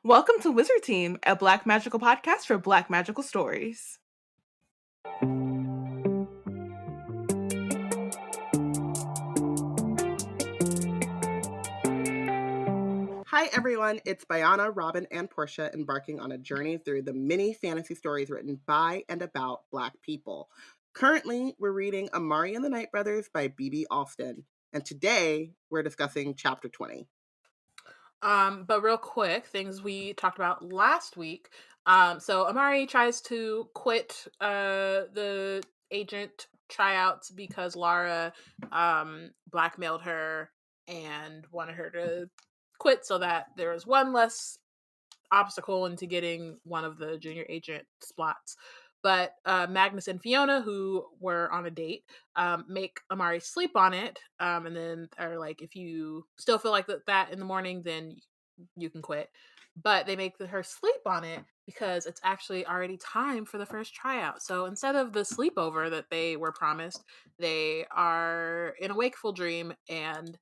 Welcome to Wizard Team, a Black magical podcast for Black magical stories. Hi everyone, it's Bayana, Robyn, and Porshèa embarking on a journey through the many fantasy stories written by and about Black people. Currently, we're reading Amari and the Night Brothers by B.B. Alston, and today we're discussing Chapter 20. But real quick, things we talked about last week. So Amari tries to quit the agent tryouts because Lara blackmailed her and wanted her to quit so that there was one less obstacle into getting one of the junior agent spots. But Magnus and Fiona, who were on a date, make Amari sleep on it, and then are like, if you still feel like that in the morning, then you can quit. But they make her sleep on it because it's actually already time for the first tryout. So instead of the sleepover that they were promised, they are in a wakeful dream, and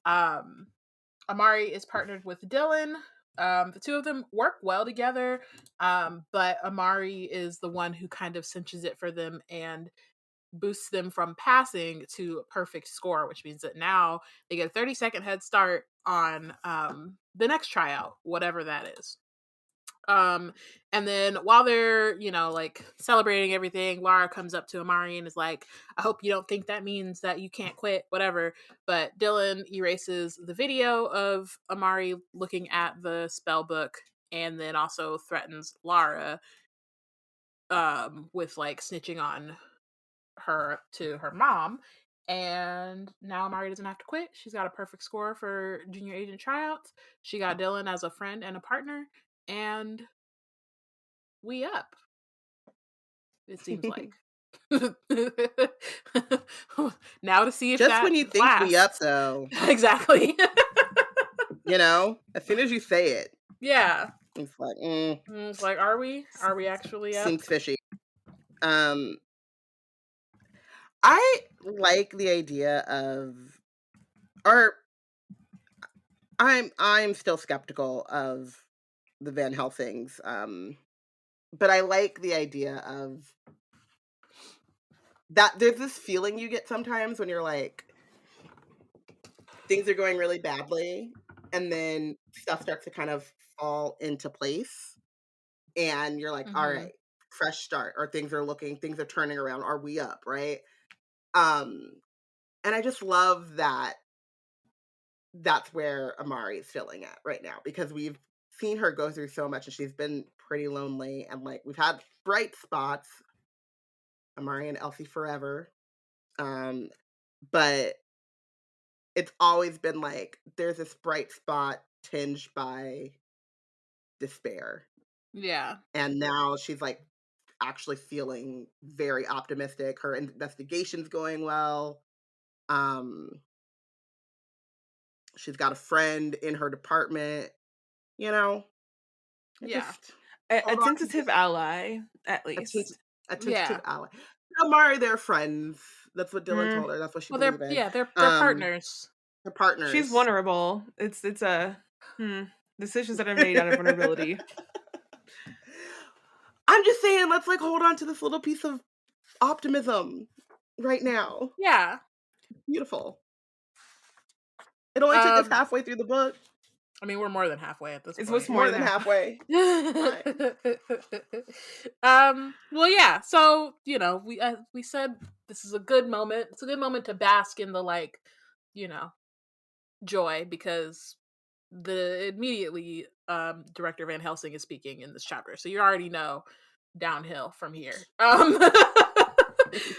Amari is partnered with Dylan. The two of them work well together, but Amari is the one who kind of cinches it for them and boosts them from passing to a perfect score, which means that now they get a 30-second head start on the next tryout, whatever that is. And then while they're, like celebrating everything, Lara comes up to Amari and is like, I hope you don't think that means that you can't quit, whatever. But Dylan erases the video of Amari looking at the spell book and then also threatens Lara with like snitching on her to her mom. And now Amari doesn't have to quit. She's got a perfect score for junior agent tryouts. She got Dylan as a friend and a partner, and we up, it seems like. Now to see if Just that when you think we up, though. Exactly. As soon as you say it. Yeah. It's like, It's like, are we actually up? Seems fishy. I like the idea of, or I'm still skeptical of the Van Helsings, but I like the idea of that there's this feeling you get sometimes when you're like, things are going really badly, and then stuff starts to kind of fall into place, and you're like, all right, fresh start, or things are turning around, are we up, right? And I just love that that's where Amari is feeling at right now, because we've seen her go through so much and she's been pretty lonely, and like we've had bright spots, Amari and Elsie forever, but it's always been like there's this bright spot tinged by despair. Yeah. And now she's like actually feeling very optimistic. Her investigation's going well. She's got a friend in her department, Yeah. A tentative ally, at least. A tentative ally. Amari, they're friends. That's what Dylan told her. That's what she believed in. Yeah, they're partners. They're partners. She's vulnerable. It's decisions that are made out of vulnerability. I'm just saying, let's like hold on to this little piece of optimism right now. Yeah. Beautiful. It only took us halfway through the book. I mean, we're more than halfway at this point. It's more than halfway. Well, yeah. So, we said this is a good moment. It's a good moment to bask in the joy, because immediately Director Van Helsing is speaking in this chapter. So you already know downhill from here.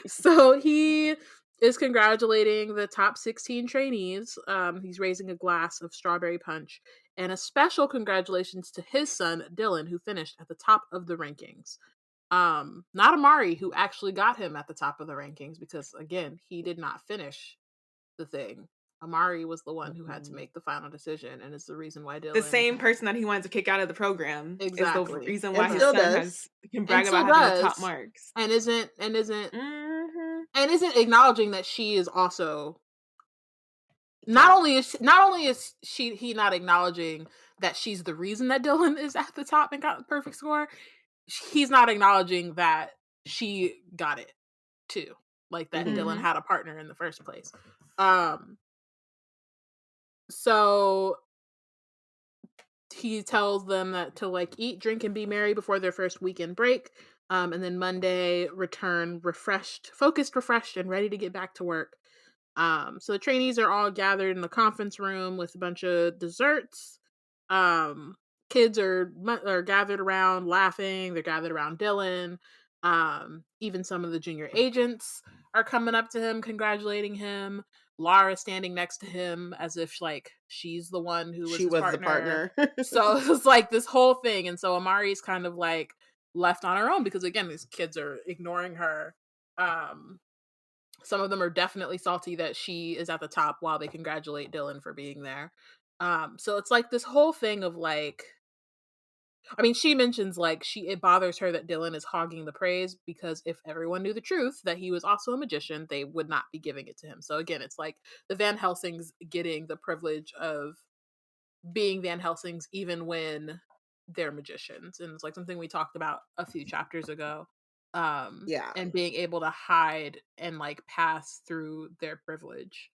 So he is congratulating the top 16 trainees. He's raising a glass of strawberry punch, and a special congratulations to his son, Dylan, who finished at the top of the rankings. Not Amari, who actually got him at the top of the rankings, because again, he did not finish the thing. Amari was the one who had to make the final decision, and it's the reason why Dylan... The same person that he wanted to kick out of the program is the reason why his son can brag about having the top marks. And isn't acknowledging that she is also... Not only is he not acknowledging that she's the reason that Dylan is at the top and got the perfect score, he's not acknowledging that she got it too. Like that Dylan had a partner in the first place. So he tells them that to like eat, drink, and be merry before their first weekend break. And then Monday return refreshed, focused, refreshed, and ready to get back to work. So the trainees are all gathered in the conference room with a bunch of desserts. Kids are gathered around laughing. They're gathered around Dylan. Even some of the junior agents are coming up to him, congratulating him. Lara standing next to him as if like she's the one who was the partner. So it's like this whole thing. And so Amari's kind of like left on her own because again, these kids are ignoring her. Some of them are definitely salty that she is at the top while they congratulate Dylan for being there. So it's like this whole thing of like, I mean, she mentions like it bothers her that Dylan is hogging the praise because if everyone knew the truth that he was also a magician, they would not be giving it to him. So again, it's like the Van Helsings getting the privilege of being Van Helsings even when they're magicians. And it's like something we talked about a few chapters ago. And being able to hide and like pass through their privilege.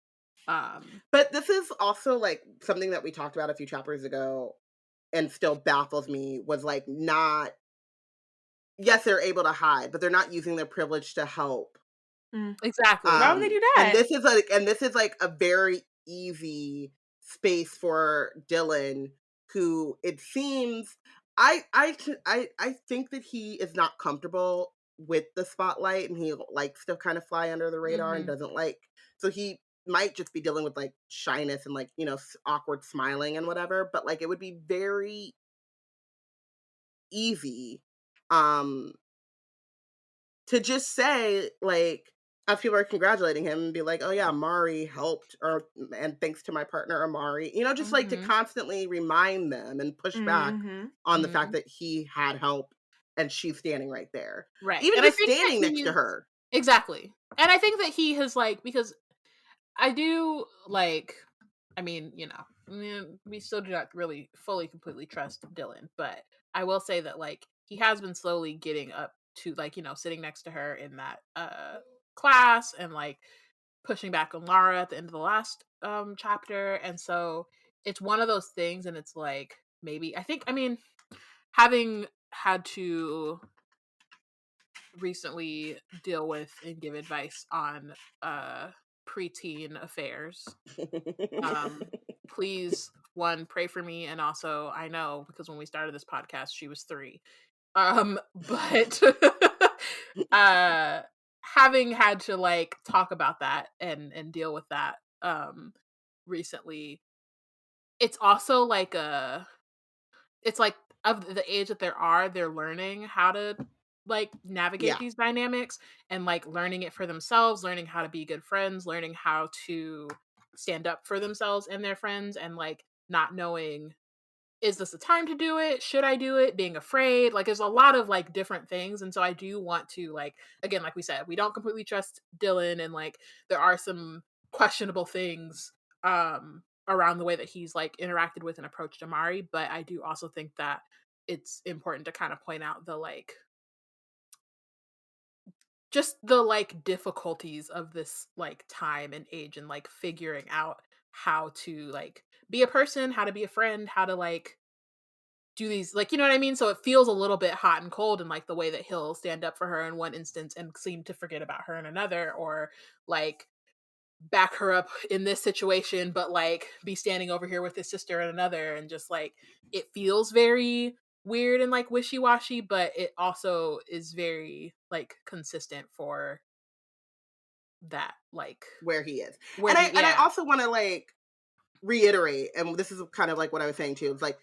But this is also like something that we talked about a few chapters ago and still baffles me was like yes, they're able to hide, but they're not using their privilege to help. Exactly. Why would they do that? And this is like a very easy space for Dylan, who it seems I think that he is not comfortable with the spotlight and he likes to kind of fly under the radar and doesn't like, so he might just be dealing with like shyness and like, awkward smiling and whatever, but like it would be very easy to just say like, as people are congratulating him and be like, oh yeah, Amari helped, and thanks to my partner Amari, just like to constantly remind them and push back on the fact that he had help and she's standing right there. Right. Even just standing next to her. Exactly. And I think that he has like, because I do like, I mean, we still do not really fully, completely trust Dylan, but I will say that like he has been slowly getting up to like, sitting next to her in that class and like pushing back on Lara at the end of the last chapter. And so it's one of those things, and it's like maybe having had to recently deal with and give advice on preteen affairs. Please, one, pray for me, and also I know because when we started this podcast, she was 3. But having had to like talk about that and deal with that recently, it's also like it's like of the age that they're learning how to like navigate these dynamics and like learning it for themselves, learning how to be good friends, learning how to stand up for themselves and their friends, and like not knowing, is this the time to do it? Should I do it? Being afraid. Like there's a lot of like different things. And so I do want to like, again, like we said, we don't completely trust Dylan, and like there are some questionable things around the way that he's like interacted with and approached Amari. But I do also think that it's important to kind of point out the like, just the like difficulties of this like time and age and like figuring out how to like be a person, how to be a friend, how to like do these, like, you know what I mean? So it feels a little bit hot and cold in like the way that he'll stand up for her in one instance and seem to forget about her in another, or like back her up in this situation, but like be standing over here with his sister in another. And just like, it feels very weird and like wishy-washy, but it also is very like consistent for that, like where he is. And I also want to like reiterate, and this is kind of like what I was saying too, it's like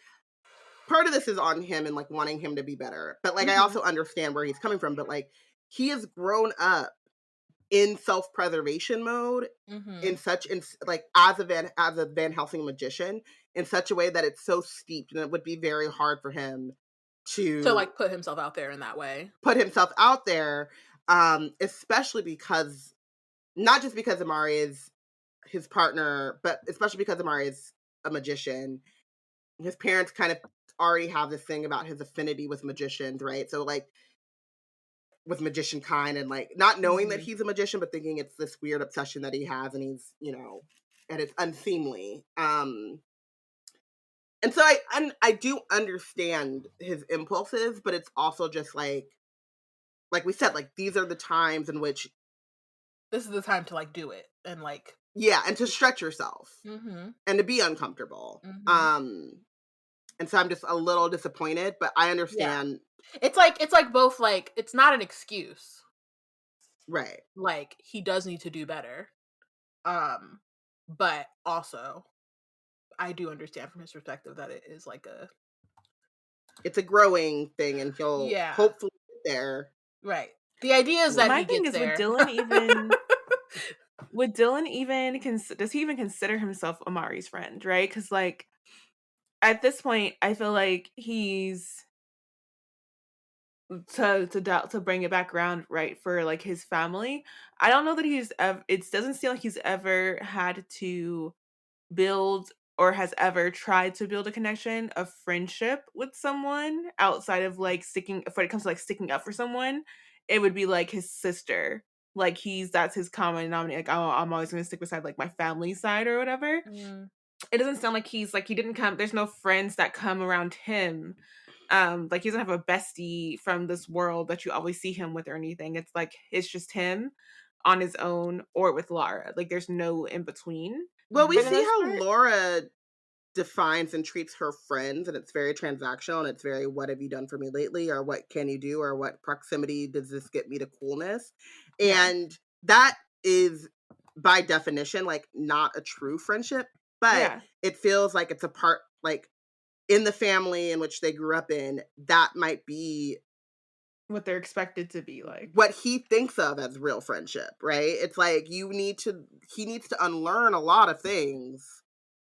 part of this is on him and like wanting him to be better, but like I also understand where he's coming from, but like he has grown up in self-preservation mode like as a Van Helsing magician in such a way that it's so steeped, and it would be very hard for him to like put himself out there in that way. Especially because not just because Amari is his partner, but especially because Amari is a magician his parents kind of already have this thing about his affinity with magicians, right? So like with magician kind, and like not knowing that he's a magician, but thinking it's this weird obsession that he has, and he's, you know, and it's unseemly. And so I do understand his impulses, but it's also just like we said, like these are the times in which this is the time to like do it and like and to stretch yourself and to be uncomfortable. And so I'm just a little disappointed, but I understand. Yeah. It's like both, like it's not an excuse. Right. Like he does need to do better. But also I do understand from his perspective that it is like it's a growing thing, and he'll hopefully get there. Right. The idea is that my thing is there. Would Dylan even does he even consider himself Amari's friend, right? Because like at this point, I feel like he's to bring it back around, right, for like his family. I don't know that it doesn't seem like he's ever had to build or has ever tried to build a connection, a friendship with someone outside of like when it comes to like sticking up for someone, it would be like his sister. Like that's his common denominator. Like, oh, I'm always going to stick beside like my family side or whatever. It doesn't sound like he didn't come. There's no friends that come around him. Like he doesn't have a bestie from this world that you always see him with or anything. It's like it's just him on his own or with Laura. Like there's no in between. Well, we see how Laura defines and treats her friends, and it's very transactional, and it's very, what have you done for me lately, or what can you do, or what proximity does this get me to coolness? And that is by definition like not a true friendship, but it feels like it's a part, like in the family in which they grew up in, that might be what they're expected to be like, what he thinks of as real friendship, right? It's like he needs to unlearn a lot of things.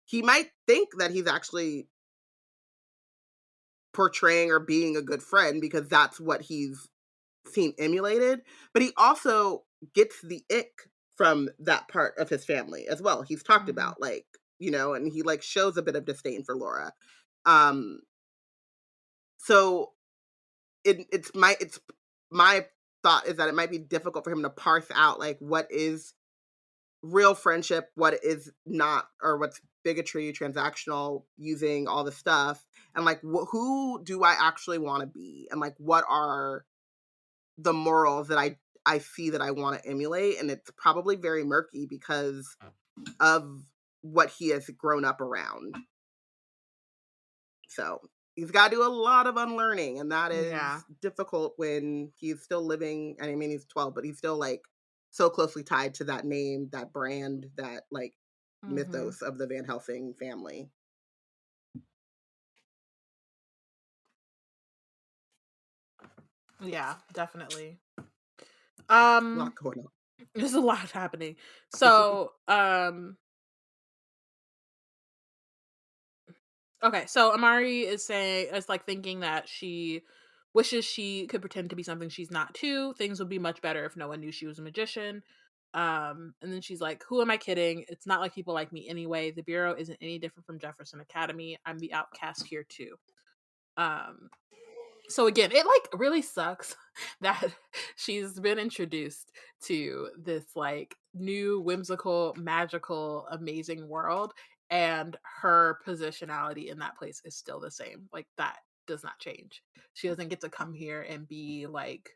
He might think that he's actually portraying or being a good friend because that's what he's seen emulated, but he also gets the ick from that part of his family as well. He's talked about, like, you know, and he like shows a bit of disdain for Laura. So it's my thought is that it might be difficult for him to parse out like what is real friendship, what is not, or what's bigotry, transactional, using all the stuff, and like who do I actually want to be, and like what are the morals that I see that I want to emulate. And it's probably very murky because of what he has grown up around. So he's got to do a lot of unlearning, and that is difficult when he's still living. I mean, he's 12, but he's still like so closely tied to that name, that brand, that like mythos of the Van Helsing family. Yeah, definitely. A lot going on. There's a lot happening. So, okay, so Amari is like thinking that she wishes she could pretend to be something she's not too. Things would be much better if no one knew she was a magician. And then she's like, who am I kidding? It's not like people like me anyway. The Bureau isn't any different from Jefferson Academy. I'm the outcast here too. So again, it like really sucks that she's been introduced to this like new, whimsical, magical, amazing world, and her positionality in that place is still the same. Like that does not change. She doesn't get to come here and be like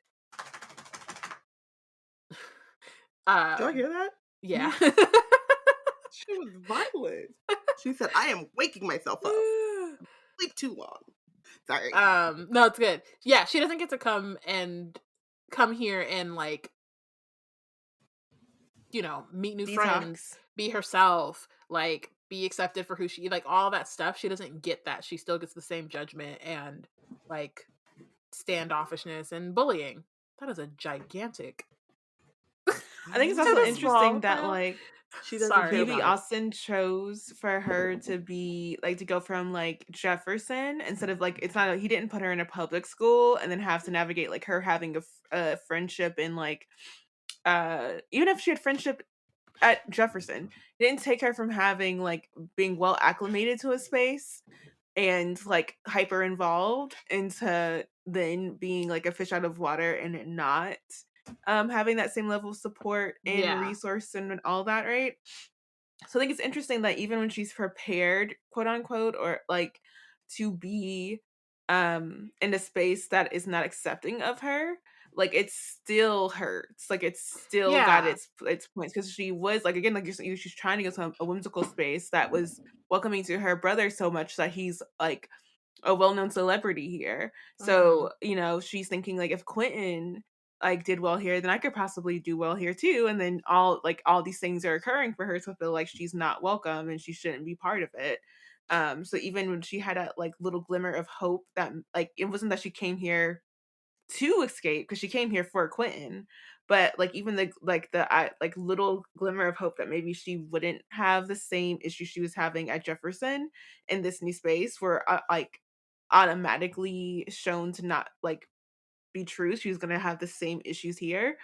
do I hear that? Yeah. She was violent. She said, I am waking myself up. Sleep too long. Sorry. No, it's good. Yeah, she doesn't get to come here and like, you know, meet new friends, be herself, like be accepted for who she, like all that stuff. She doesn't get that. She still gets the same judgment and like standoffishness and bullying. That is a gigantic. I think it's also interesting that like maybe Alston chose for her to be like to go from like Jefferson instead of like, it's not, he didn't put her in a public school and then have to navigate like her having a friendship in like even if she had friendship at Jefferson, it didn't take her from having like being well acclimated to a space and like hyper involved into then being like a fish out of water and not having that same level of support and Yeah. resource and all that, right? So I think it's interesting that even when she's prepared, quote unquote, or like to be in a space that is not accepting of her, like it still hurts. Like it's still got Yeah. its points because she was like again, like you're saying, she's trying to go to a whimsical space that was welcoming to her brother so much that he's like a well-known celebrity here. Mhm. So, she's thinking like if Quentin like did well here, then I could possibly do well here too. And then all these things are occurring for her to feel like she's not welcome and she shouldn't be part of it. So even when she had a like little glimmer of hope that like it wasn't that she came here to escape because she came here for Quentin. But like even the like little glimmer of hope that maybe she wouldn't have the same issue she was having at Jefferson in this new space were like automatically shown to not like be true. She was gonna have the same issues here.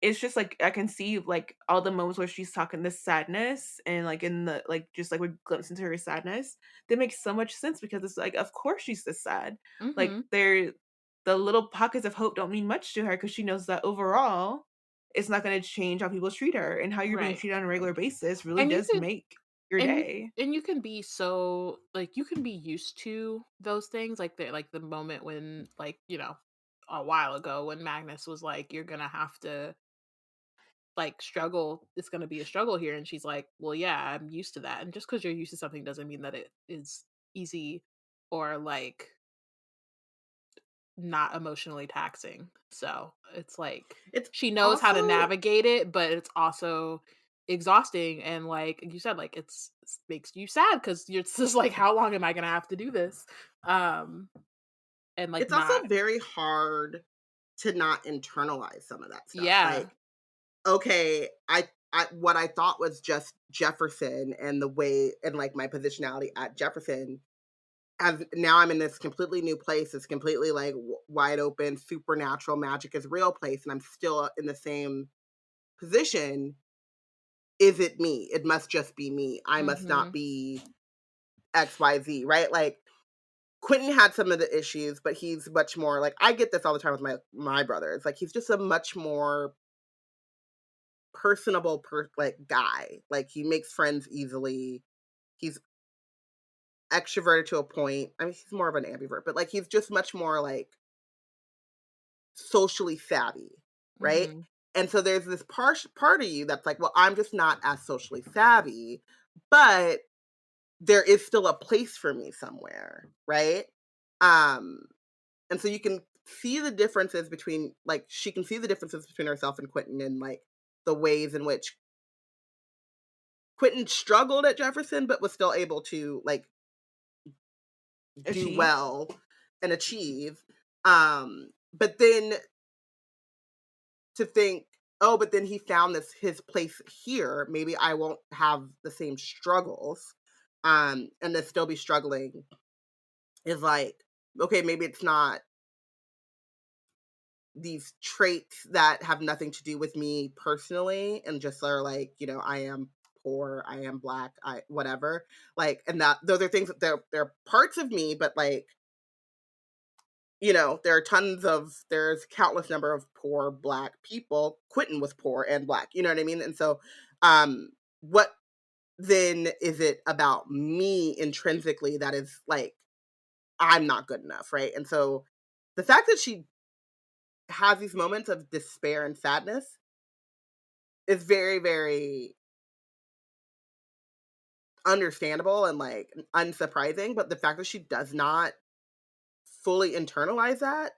It's just like I can see like all the moments where she's talking this sadness and like in the like just like we glimpse into her sadness. That makes so much sense because it's like of course she's this sad. Like Mhm. the little pockets of hope don't mean much to her because she knows that overall it's not gonna change how people treat her and how you're being Right. treated on a regular basis really And you does could make your and you day. and you can be so like you can be used to those things like the moment when like, a while ago when Magnus was like you're going to have to like struggle, it's going to be a struggle here, and she's like, "Well, yeah, I'm used to that." And just cuz you're used to something doesn't mean that it is easy or like not emotionally taxing. So, it's like It's she knows how to also navigate it, but it's also exhausting and like you said, like makes you sad because you're it's just like, how long am I gonna have to do this? Um, and like it's also not very hard to not internalize some of that stuff. yeah. Like, okay, I what I thought was just Jefferson and the way and like my positionality at Jefferson, as now I'm in this completely new place. It's completely like wide open, supernatural magic is real place, and I'm still in the same position. Is it me? It must just be me. I must not Mhm. be XYZ, right? Like Quentin had some of the issues, but he's much more like I get this all the time with my brothers. Like he's just a much more personable like guy. Like he makes friends easily. He's extroverted to a point. I mean, he's more of an ambivert, but like he's just much more like socially savvy, right? Mhm. And so there's this part of you that's like, well, I'm just not as socially savvy, but there is still a place for me somewhere, right? Um, and so you can see the differences between like she can see the differences between herself and Quentin and like the ways in which Quentin struggled at Jefferson, but was still able to like do Achieve. well and achieve. But then to think, oh, but then he found this his place here. Maybe I won't have the same struggles. And then still be struggling is like, okay, maybe it's not these traits that have nothing to do with me personally and just are like, I am poor, I am black, I whatever. Like, and that those are things that they're parts of me, but like, there's countless number of poor black people. Quentin was poor and black, you know what I mean? And so what then is it about me intrinsically that is like I'm not good enough, right? And so the fact that she has these moments of despair and sadness is very, very understandable and like unsurprising. But the fact that she does not fully internalize that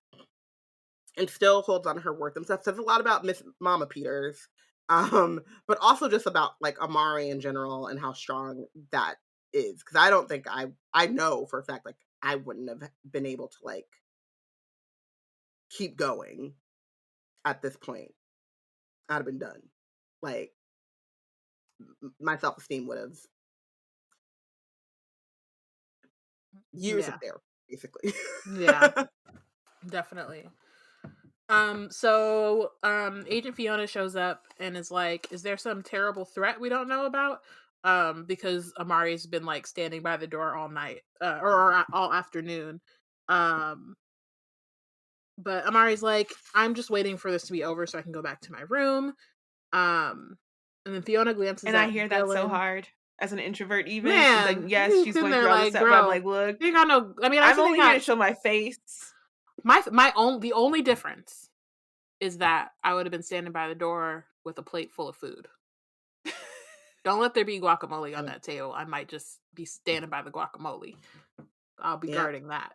and still holds on to her worth and stuff says a lot about Miss Mama Peters. But also just about like Amari in general and how strong that is. Cause I don't think I know for a fact like I wouldn't have been able to like keep going at this point. I'd have been done. Like my self esteem would have years of Yeah. therapy, basically. Yeah. Definitely. Agent Fiona shows up and is like, "Is there some terrible threat we don't know about?" because Amari's been like standing by the door all night, or all afternoon. But Amari's like, I'm just waiting for this to be over so I can go back to my room. And then Fiona glances And I at hear that so Dylan. hard as an introvert even. She's like, Man, yes, he's she's in going there through all this like, stuff. But I'm girl, like, look, they got no. I mean, I'm actually, they only here to got show my face. the only difference is that I would have been standing by the door with a plate full of food. Don't let there be guacamole on that table. I might just be standing by the guacamole. I'll be guarding that.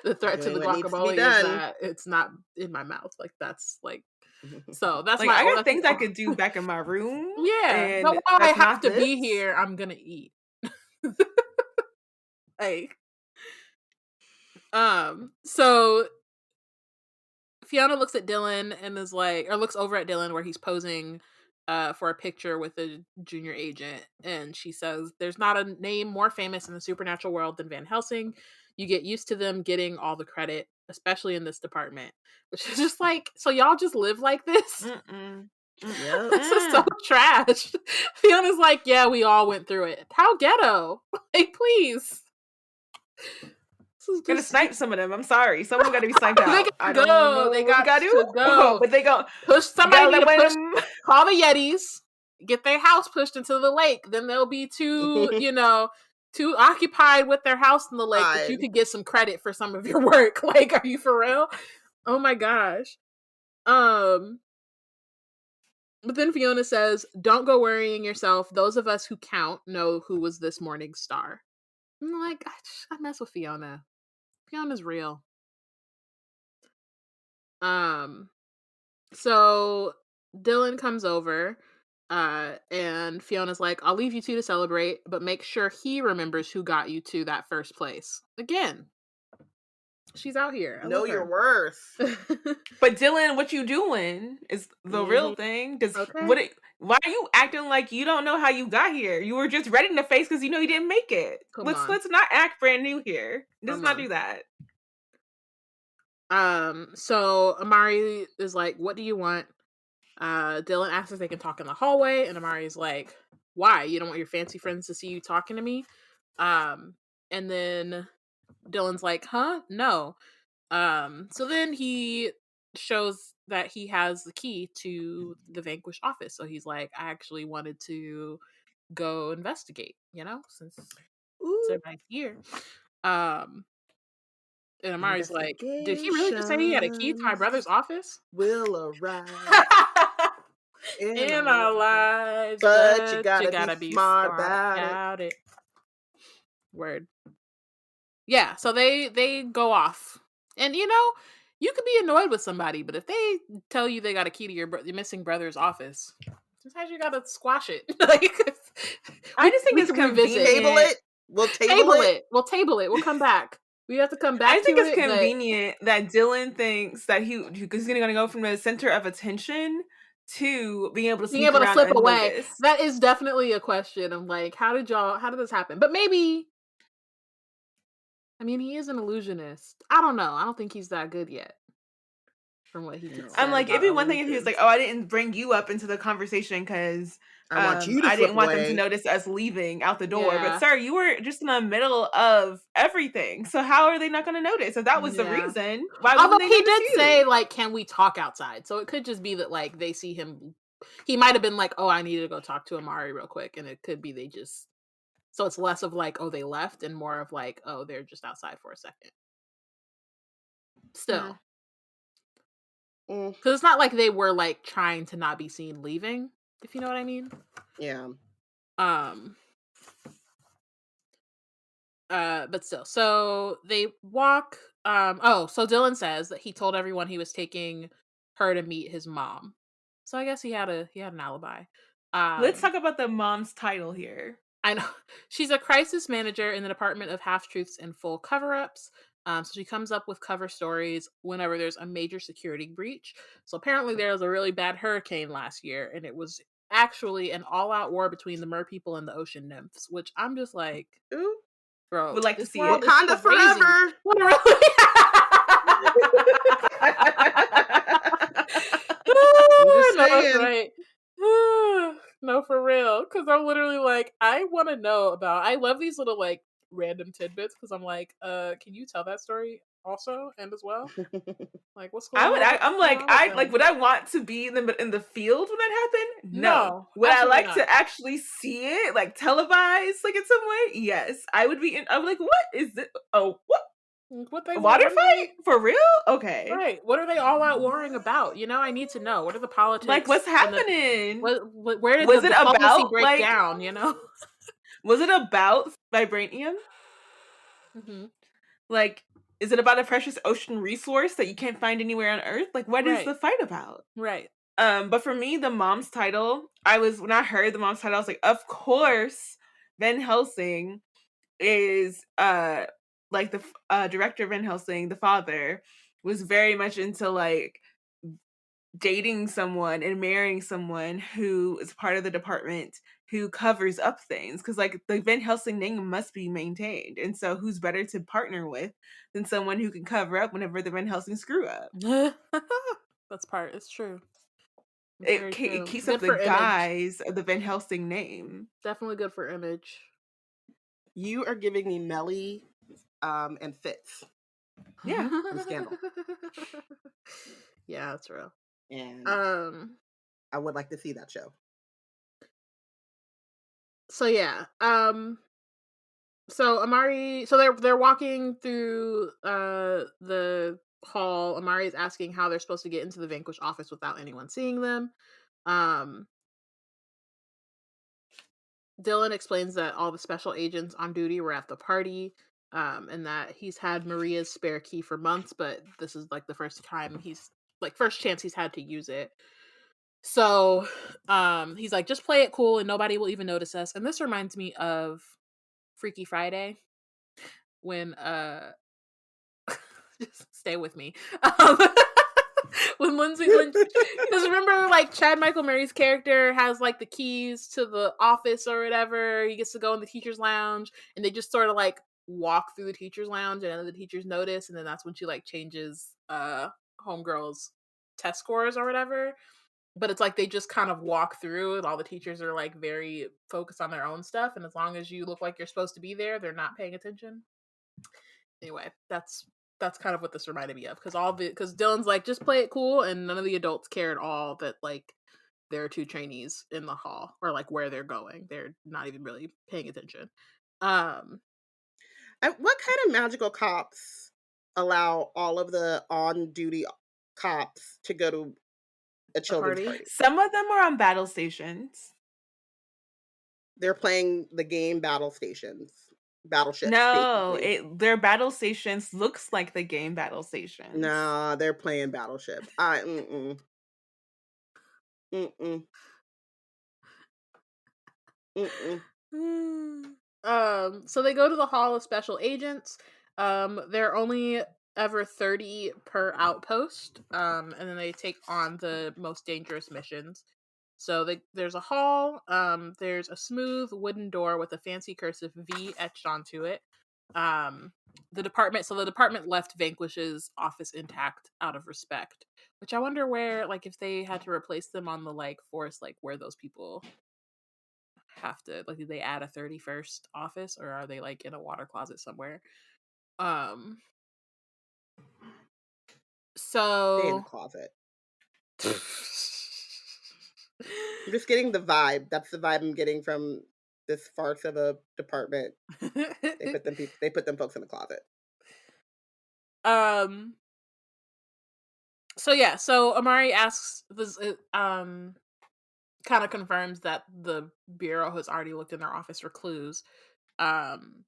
The threat to the guacamole is that it's not in my mouth. Like that's like, so that's like my. I got things I could do back in my room. Yeah, and but while I that's have not to this. be here, I'm gonna eat. Like, so Fiona looks at Dylan and is like, or looks over at Dylan where he's posing for a picture with a junior agent, and she says, "There's not a name more famous in the supernatural world than Van Helsing. You get used to them getting all the credit, especially in this department." Which is just like, so y'all just live like this? This is so trash. Fiona's like, yeah, we all went through it. How ghetto? Like, please. Gonna snipe some of them. I'm sorry. Some of them gotta be sniped out. They I gotta don't go. know They what we got gotta to do. go. But they go push somebody to push. them. Call the Yetis. Get their house pushed into the lake. Then they'll be too occupied with their house in the lake that you could get some credit for some of your work. Like, are you for real? Oh my gosh. But then Fiona says, "Don't go worrying yourself. Those of us who count know who was this morning's star." I'm like, I mess with Fiona. Fiona's real. So Dylan comes over, and Fiona's like, "I'll leave you two to celebrate, but make sure he remembers who got you to that first place." Again, she's out here. Know your worth. But Dylan, what you doing is the real thing. Why are you acting like you don't know how you got here? You were just red in the face because you know you didn't make it. Let's not act brand new here. Let's not do that. So Amari is like, "What do you want?" Dylan asks if they can talk in the hallway, and Amari's like, "Why? You don't want your fancy friends to see you talking to me?" And then Dylan's like, "Huh? No." So then he shows that he has the key to the VanQuish office. So he's like, "I actually wanted to go investigate, since everybody's here." And Amari's like, "Did he really just say he had a key to my brother's office?" Will arrive in our lives, but you gotta be smart about it. Word. Yeah, so they go off. And you could be annoyed with somebody, but if they tell you they got a key to your missing brother's office, sometimes you gotta squash it. Like, I just think it's convenient. Table it. We'll table it. We'll table it. We'll come back. We have to come back. I think it's convenient that Dylan thinks that he's going to go from the center of attention to being able to slip away. That is definitely a question of like, how did this happen? But maybe, I mean, he is an illusionist. I don't know. I don't think he's that good yet. From what he can I'm like, it'd be one thing if he was like, "Oh, I didn't bring you up into the conversation because I didn't want them to notice us leaving out the door." Yeah. But sir, you were just in the middle of everything. So how are they not going to notice? If that was the reason, why wouldn't they he did say, like, "Can we talk outside?" So it could just be that, like, they see him. He might have been like, "Oh, I need to go talk to Amari real quick," and it could be they just. So it's less of like, "Oh, they left," and more of like, "Oh, they're just outside for a second." Still. Because it's not like they were like trying to not be seen leaving, if you know what I mean. Yeah. But still, so they walk. So Dylan says that he told everyone he was taking her to meet his mom. So I guess he had an alibi. Let's talk about the mom's title here. I know she's a crisis manager in the Department of Half Truths and Full Cover-Ups. So she comes up with cover stories whenever there's a major security breach. So apparently there was a really bad hurricane last year, and it was actually an all-out war between the mer people and the ocean nymphs, which I'm just like, ooh, bro. Would like to see it. Wakanda forever. No, right. No, want to know about. I love these little like random tidbits because I'm like, can you tell that story also and as well? Like, what's going on? What's I'm going like, on with them? would I want to be in the field when that happened? No. No, Would I absolutely like not. to actually see it, like televised, like in some way? Yes. I would be. I would like, what is it? Oh, what? What they A water what are fight they for real? Okay. right? What are they all out warring about? You know, I need to know. What are the Like, politics what's and the happening? where did Was the it diplomacy about break like? down? You know. Was it about vibranium? hmm Like, is it about a precious ocean resource that you can't find anywhere on Earth? Like, what is Right. the fight about? Right. But for me, the mom's title, when I heard the mom's title, I was like, of course, Van Helsing is like the director of Van Helsing, the father, was very much into like dating someone and marrying someone who is part of the department who covers up things, because like the Van Helsing name must be maintained, and so who's better to partner with than someone who can cover up whenever the Van Helsing screw up. It's true. It's it, very it true. keeps up Good the for image. guise of the Van Helsing name. Definitely good for image. You are giving me Melly and Fitz Yeah. from Scandal. Yeah, that's real. And I would like to see that show. So yeah. So Amari, so they're walking through the hall. Amari is asking how they're supposed to get into the VanQuish office without anyone seeing them. Um Dylan explains that all the special agents on duty were at the party, and that he's had Maria's spare key for months, but this is like the first time first chance he's had to use it. So he's like, just play it cool and nobody will even notice us. And this reminds me of Freaky Friday when just stay with me. When because remember, like Chad Michael Murray's character has like the keys to the office or whatever. He gets to go in the teacher's lounge, and they just sort of like walk through the teacher's lounge, and then the teachers notice, and then that's when she like changes homegirl's test scores or whatever. But it's like they just kind of walk through, and all the teachers are like very focused on their own stuff, and as long as you look like you're supposed to be there, they're not paying attention. Anyway, that's kind of what this reminded me of, because Dylan's like, just play it cool, and none of the adults care at all that like there are two trainees in the hall or like where they're going. They're not even really paying attention. What kind of magical cops allow all of the on-duty cops to go to a children's party? Some of them are on battle stations. They're playing the game Battleships. No, basically. their battle stations looks like the game battle stations. Nah, they're playing Battleship. Mm-mm. Mm-mm. Mm-mm. So they go to the Hall of Special Agents. There are only ever 30 per outpost. And then they take on the most dangerous missions. So there's a hall. There's a smooth wooden door with a fancy cursive V etched onto it. The department left VanQuish's office intact out of respect. Which I wonder where, like, if they had to replace them on the like force, like where those people have to, like, did they add a 31st office, or are they like in a water closet somewhere? Stay in the So closet. I'm just getting the vibe. That's the vibe I'm getting from this farce of a department. They put them folks in the closet. So yeah, so Amari asks this kind of confirms that the bureau has already looked in their office for clues. And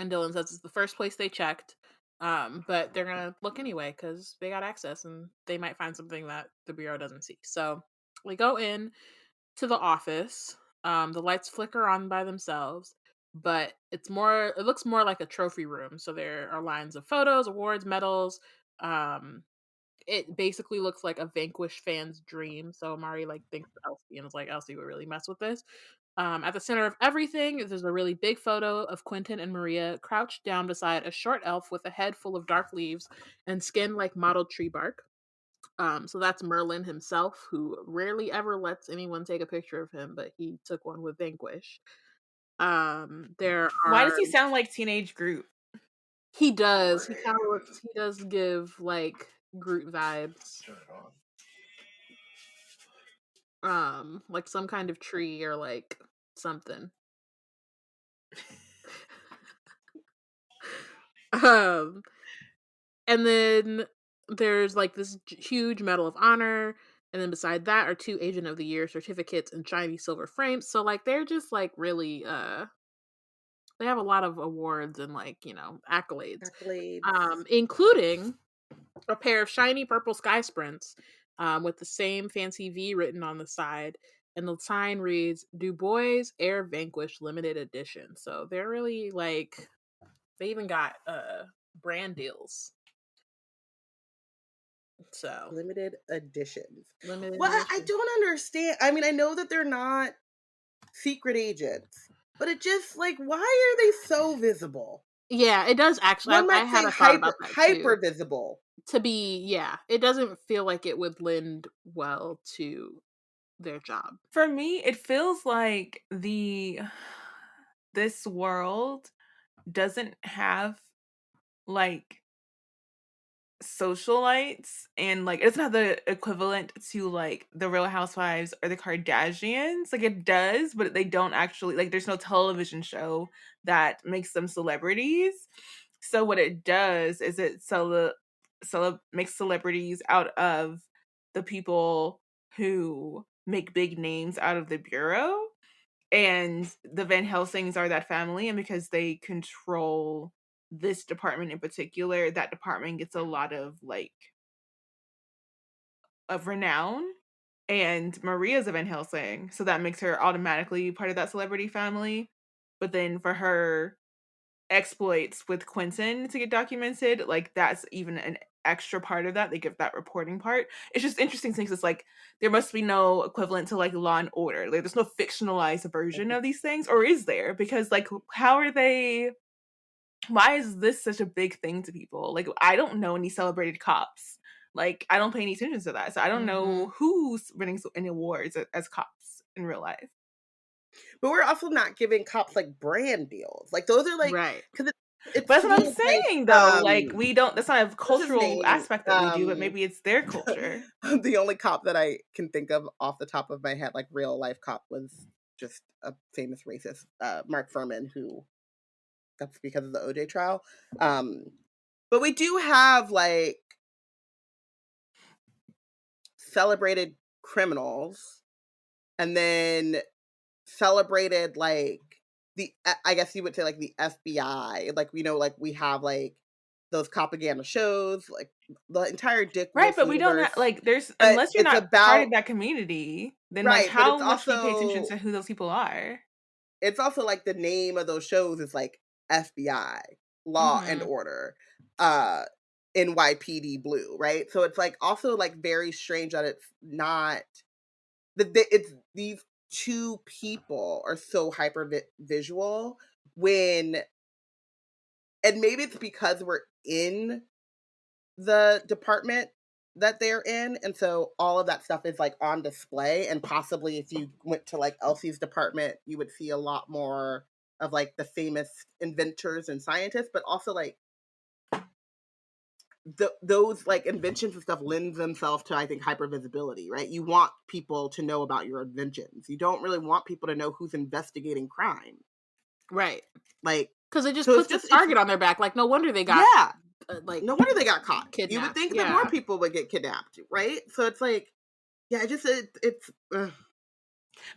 Dylan says it's the first place they checked. But they're gonna look anyway because they got access and they might find something that the bureau doesn't see. So we go in to the office. The lights flicker on by themselves, but it looks more like a trophy room. So there are lines of photos, awards, medals. It basically looks like a VanQuish fan's dream. So Amari like thinks of Elsie and is like, Elsie would really mess with this. At the center of everything, there's a really big photo of Quentin and Maria crouched down beside a short elf with a head full of dark leaves and skin like mottled tree bark. So that's Merlin himself, who rarely ever lets anyone take a picture of him, but he took one with VanQuish. There Why are does he sound like teenage Groot? he does. He kind of looks. He does give like Groot vibes. Like some kind of tree or like something. Um, and then there's like this huge Medal of Honor, and then beside that are 2 Agent of the Year certificates in shiny silver frames. So like they're just like really they have a lot of awards and like, accolades. Accolades. Including a pair of shiny purple sky sprints with the same fancy V written on the side. And the sign reads Du Bois Air VanQuish limited edition. So they're really like they even got brand deals. So Limited editions. limited Well, I edition. don't understand. I mean, I know that they're not secret agents, but it just like, why are they so visible? Yeah, it does actually. One I might say had a thought about that too. hyper visible. To be, yeah, it doesn't feel like it would lend well to their job. For me, it feels like this world doesn't have like socialites, and like it doesn't have the equivalent to like the Real Housewives or the Kardashians. Like it does, but they don't actually, like there's no television show that makes them celebrities. So what it does is it makes celebrities out of the people who make big names out of the bureau. And the Van Helsings are that family, and because they control this department in particular, that department gets a lot of like of renown. And Maria's a Van Helsing, so that makes her automatically part of that celebrity family. But then for her exploits with Quentin to get documented, like that's even an extra part of that. They give that reporting part. It's just interesting things. It's like there must be no equivalent to like Law and Order. Like there's no fictionalized version of these things, or is there? Because like how are they? Why is this such a big thing to people? Like I don't know any celebrated cops. Like I don't pay any attention to that, so I don't know who's winning any awards as cops in real life. But we're also not giving cops like brand deals. Like those are like Right. because But it's that's to what me I'm it's like saying though. Like we don't. That's not a what's his cultural name? aspect that we do, but maybe it's their culture. The only cop that I can think of off the top of my head, like real life cop, was just a famous racist, Mark Furman, who that's because of the OJ trial. But we do have like celebrated criminals, and then celebrated like I guess you would say like the FBI. Like we know, like we have like those propaganda shows, like the entire Dick Right, Wolf but we don't universe. like there's But unless you're it's not part about of that community, then like right, but how much do you pay attention to who those people are? it's also like the name of those shows is like FBI, Law and Mhm. Order, NYPD Blue, right? So it's like also like very strange that it's not it's these two people are so hyper visual when and maybe it's because we're in the department that they're in, and so all of that stuff is like on display, and possibly if you went to like Elsie's department you would see a lot more of like the famous inventors and scientists, but also like those like inventions and stuff lends themselves to I think hyper visibility, right? You want people to know about your inventions. You don't really want people to know who's investigating crime. Right. Like Because it just so it's puts a just target on their back. Like, no wonder they got yeah. like No wonder they got caught. You would kidnapped. think that more Yeah. people would get kidnapped, right? So it's like, yeah, it's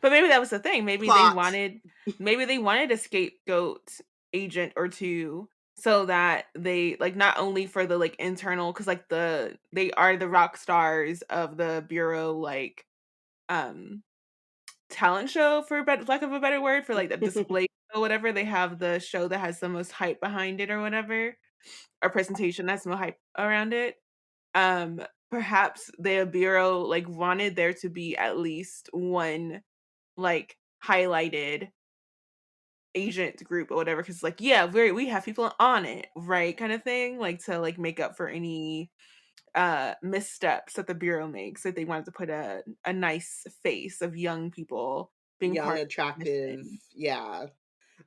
But maybe that was the thing. Maybe plot. they wanted a scapegoat agent or two so that they like not only for the like internal, because like they are the rock stars of the bureau like um talent show, for lack of a better word, for like the display or whatever. They have the show that has the most hype behind it or whatever, or presentation that's more hype around it. Um, Perhaps the bureau like wanted there to be at least one like highlighted agent group or whatever, because like yeah, we have people on it, right, kind of thing, like to like make up for any missteps that the bureau makes. That they wanted to put a nice face of young people being Young, part of this attractive, thing. yeah.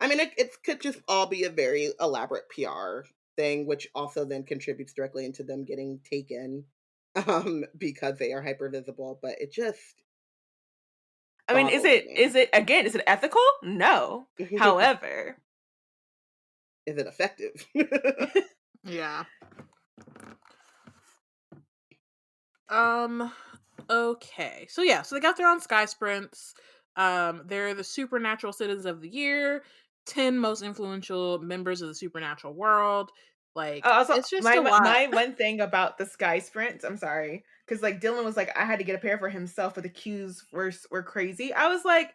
I mean, it could just all be a very elaborate PR thing, which also then contributes directly into them getting taken because they are hyper visible. But it just I mean, boggles me. is it again, is it ethical? No. Is However, it effective? Yeah. Okay. So yeah, so they got their own sky sprints. They're the supernatural citizens of the year, 10 most influential members of the supernatural world. Like, also it's just a lot. my one thing about the sky sprints, I'm sorry, because like Dylan was like, I had to get a pair for himself, but the cues were crazy. I was like,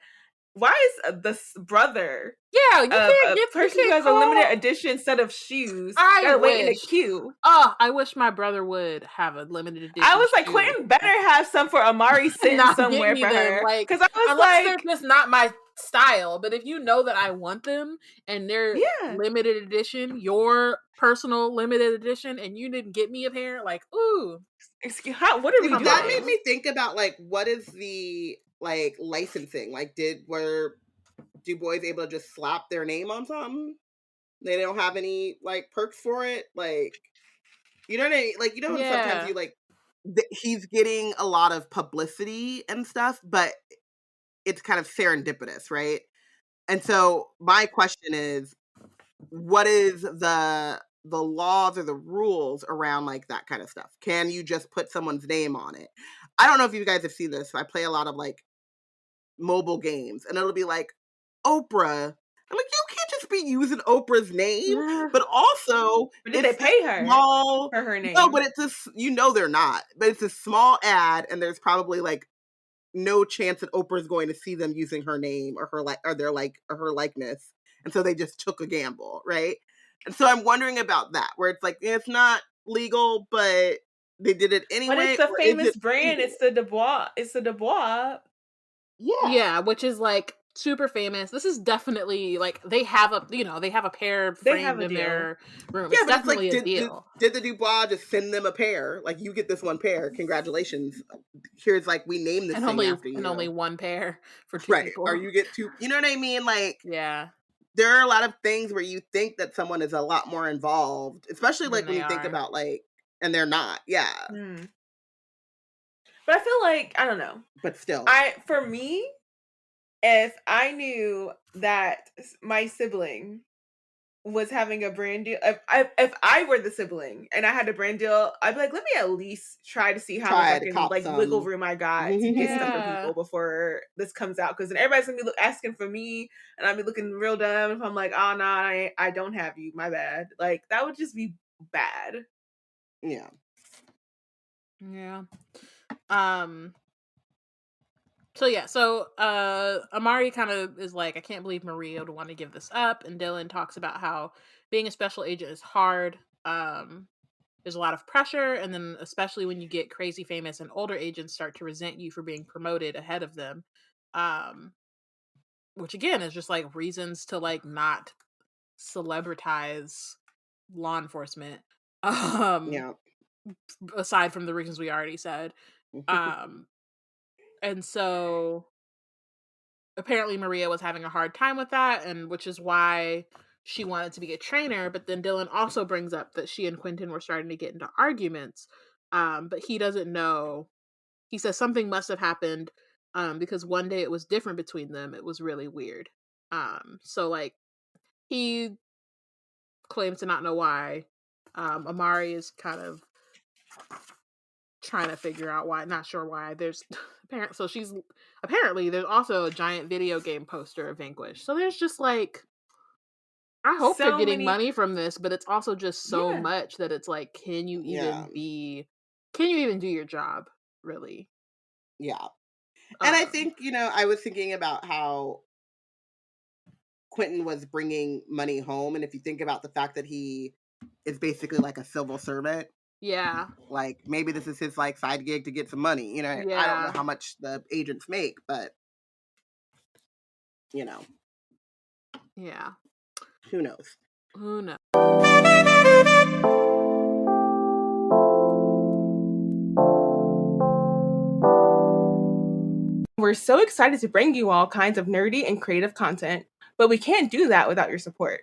why is this brother Yeah, of a you person who can't has a limited call. edition set of shoes I gotta wait in a wish. queue? Oh, I wish my brother would have a limited I edition was like, shoe. Quentin better have some for Amari sitting Not get somewhere me for them, her. like, Because I was unless they're like, just not my style. But if you know that I want them and they're yeah. limited edition, your personal limited edition, and you didn't get me a pair, like, ooh, Excuse, what are we come That made on. doing? me think about like what is the like licensing? Like, were Du Bois able to just slap their name on something? They don't have any like perks for it. Like, you know what I mean? Like, you know, when sometimes Yeah. you like he's getting a lot of publicity and stuff, but it's kind of serendipitous, right? And so my question is, what is the laws or the rules around like that kind of stuff? Can you just put someone's name on it? I don't know if you guys have seen this. I play a lot of like mobile games, and it'll be like Oprah. I'm like, you can't just be using Oprah's name, but also But did they it's this pay her small. for her No, name? but it's this. You know they're not. But it's a small ad, and there's probably like no chance that Oprah's going to see them using her name or her or her likeness, and so they just took a gamble, right? And so I'm wondering about that, where it's like it's not legal, but they did it But it's anyway, a or is famous it brand. legal? It's the Dubois. Yeah, Yeah, which is like super famous. This is definitely like they have a pair They have framed a in deal. their room. yeah, It's but it's like, definitely a deal. did the Dubois just send them a pair? Like, you get this one pair, congratulations. Here's like, we named this And thing only after you, one pair for two right? Or people. you get two. You know what I mean? Like, Yeah, there are a lot of things where you think that someone is a lot more involved, especially than like when they you think are. about like, and they're not. Yeah, Hmm. But I feel like I don't know. but still, For me, if I knew that my sibling was having a brand deal, if I were the sibling and I had a brand deal, I'd be like, let me at least try to see how much try I to can cop like wiggle some. room I got to get stuff for Yeah. people before this comes out. Because then everybody's gonna be asking for me, and I'll be looking real dumb if I'm like, oh no, I don't have you. My bad. Like that would just be bad. Yeah, Yeah. Um so yeah, so Amari kind of is like, I can't believe Maria would want to give this up, and Dylan talks about how being a special agent is hard. There's a lot of pressure, and then especially when you get crazy famous and older agents start to resent you for being promoted ahead of them. Um which again is just like reasons to like not celebritize law enforcement. Um yeah. aside from the reasons we already said. Um and so apparently Maria was having a hard time with that, and which is why she wanted to be a trainer. But then Dylan also brings up that she and Quentin were starting to get into arguments. But he doesn't know. He says something must have happened because one day it was different between them. It was really weird. So like he claims to not know why. Amari is kind of trying to figure out why, not sure why. There's apparently there's also a giant video game poster of VanQuish. So there's just like, I hope they're So getting many, money from this, but it's also just so yeah. much that it's like, Yeah, can you even do your job, really? yeah. And I Um think, I was thinking about how Quentin was bringing money home, and if you think about the fact that he is basically like a civil servant, yeah. like maybe this is his like side gig to get some money. I don't know Yeah. how much the agents make, but you know, Yeah. who knows? Who knows? We're so excited to bring you all kinds of nerdy and creative content. but we can't do that without your support.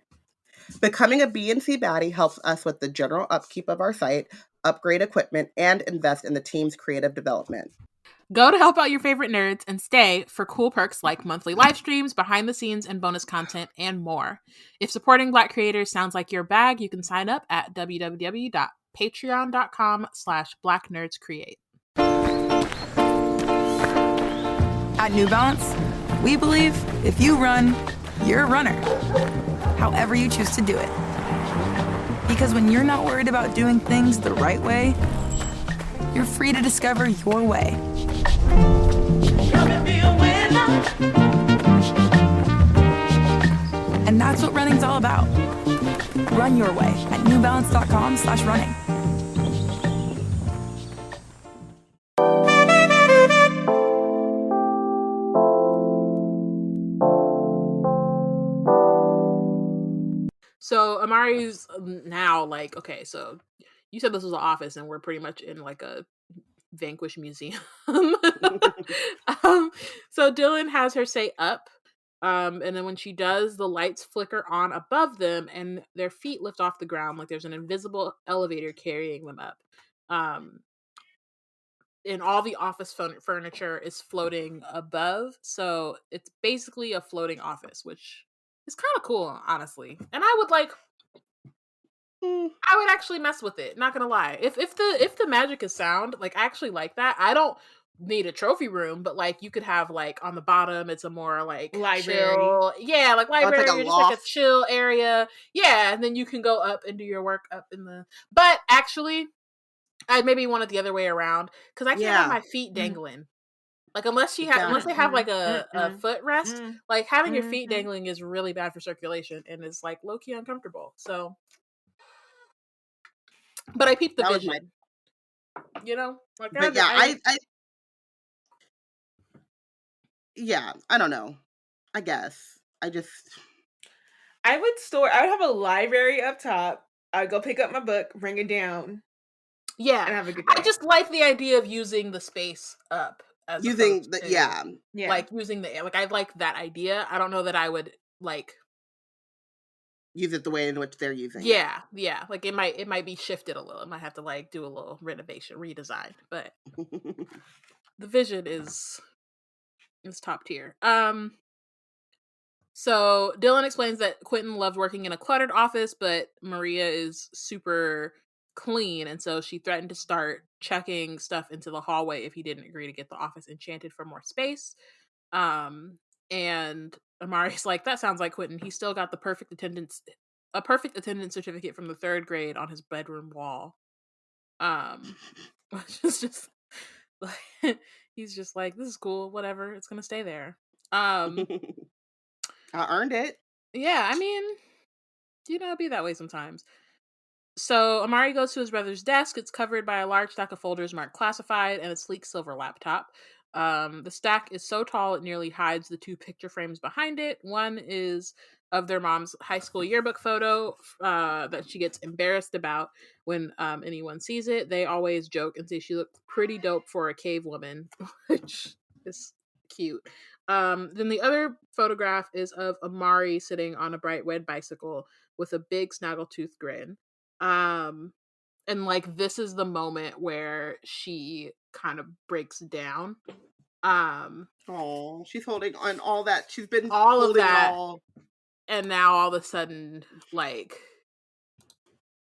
Becoming a B&C baddie helps us with the general upkeep of our site, upgrade equipment, and invest in the team's creative development. Go to help out your favorite nerds and stay for cool perks like monthly live streams, behind the scenes, and bonus content, and more. If supporting Black creators sounds like your bag, you can sign up at www.patreon.com/blacknerdscreate. At New Balance, we believe if you run, you're a runner. However you choose to do it. Because when you're not worried about doing things the right way, you're free to discover your way. And that's what running's all about. Run your way at newbalance.com/running. So Amari's now like, okay, so you said this was an office and we're pretty much in like a VanQuish museum. So Dylan has her say up. And then when she does, the lights flicker on above them and their feet lift off the ground like there's an invisible elevator carrying them up. And all the office furniture is floating above. So it's basically a floating office, which is kind of cool, honestly. And I would actually mess with it, not gonna lie. If the magic is sound, like I actually like that. I don't need a trophy room, but like you could have like on the bottom it's a more like Library. chill, yeah, like library, like a or just like a loft. chill area. Yeah, and then you can go up and do your work up in the but actually I'd maybe want it the other way around because I can't have my feet dangling. Like unless they have like a footrest, like having your feet dangling is really bad for circulation and is like low key uncomfortable. So, but I peeped the That was vision, you know. Like, But yeah, I don't know. I guess I would have a library up top. I'd go pick up my book, bring it down. Yeah, and have a good day. I just like the idea of using the space up as using the like using the like I like that idea. I don't know that I would like use it the way in which they're using it. Yeah. Like it might be shifted a little. It might have to like do a little renovation, redesign. But the vision is top tier. So Dylan explains that Quentin loved working in a cluttered office, but Maria is super clean, and so she threatened to start checking stuff into the hallway if he didn't agree to get the office enchanted for more space. And Amari's like, that sounds like Quentin. He still got a perfect attendance certificate from the 3rd grade on his bedroom wall. Which is just like he's just like, this is cool, whatever, it's gonna stay there. I earned it. Yeah, I mean, be that way sometimes. So Amari goes to his brother's desk. It's covered by a large stack of folders marked classified and a sleek silver laptop. The stack is so tall it nearly hides the 2 picture frames behind it. One is of their mom's high school yearbook photo that she gets embarrassed about when anyone sees it. They always joke and say she looked pretty dope for a cave woman, which is cute. Then the other photograph is of Amari sitting on a bright red bicycle with a big snaggletooth grin. And like this is the moment where she kind of breaks down. She's holding on all that. She's been all holding of that, all. And now all of a sudden, like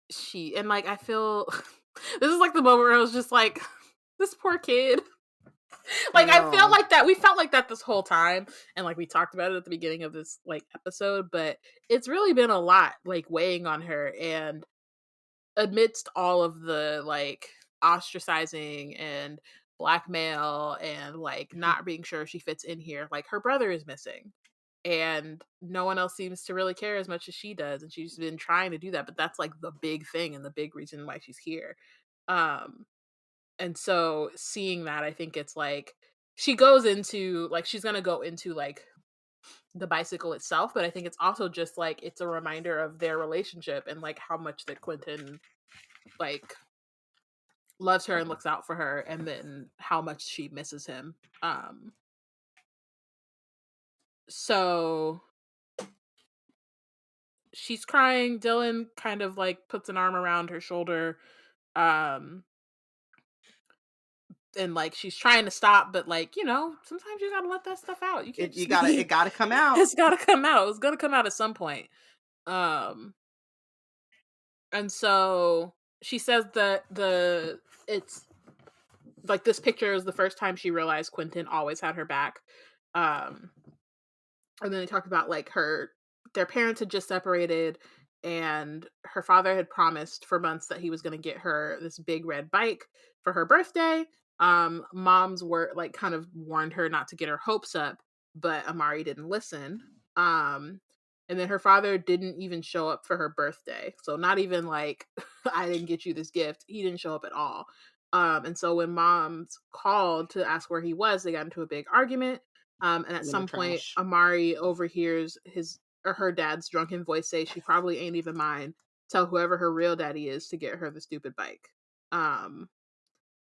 I feel this is like the moment where I was just like, this poor kid. Like I felt like that. We felt like that this whole time, and like we talked about it at the beginning of this like episode. But it's really been a lot like weighing on her, and amidst all of the like ostracizing and blackmail and like not being sure she fits in here, like her brother is missing, and no one else seems to really care as much as she does, and she's been trying to do that, but that's like the big thing and the big reason why she's here. And so seeing that, I think it's like she goes into like she's gonna go into like the bicycle itself, but I think it's also just like it's a reminder of their relationship and like how much that Quentin like loves her and looks out for her, and then how much she misses him. So she's crying. Dylan kind of like puts an arm around her shoulder. Um and like she's trying to stop, but like, sometimes you gotta let that stuff out. You can't It just you gotta it be gotta come out. it's gotta come out. It's gonna come out at some point. Um and so she says that it's like this picture is the first time she realized Quentin always had her back. Um and then they talked about like their parents had just separated, and her father had promised for months that he was going to get her this big red bike for her birthday. Moms were like kind of warned her not to get her hopes up, but Amari didn't listen. And then her father didn't even show up for her birthday, so not even like I didn't get you this gift, he didn't show up at all. And so when moms called to ask where he was, they got into a big argument. And at I'm in the some point, trash. Amari overhears his or her dad's drunken voice say she probably ain't even mine. Tell whoever her real daddy is to get her the stupid bike. Um,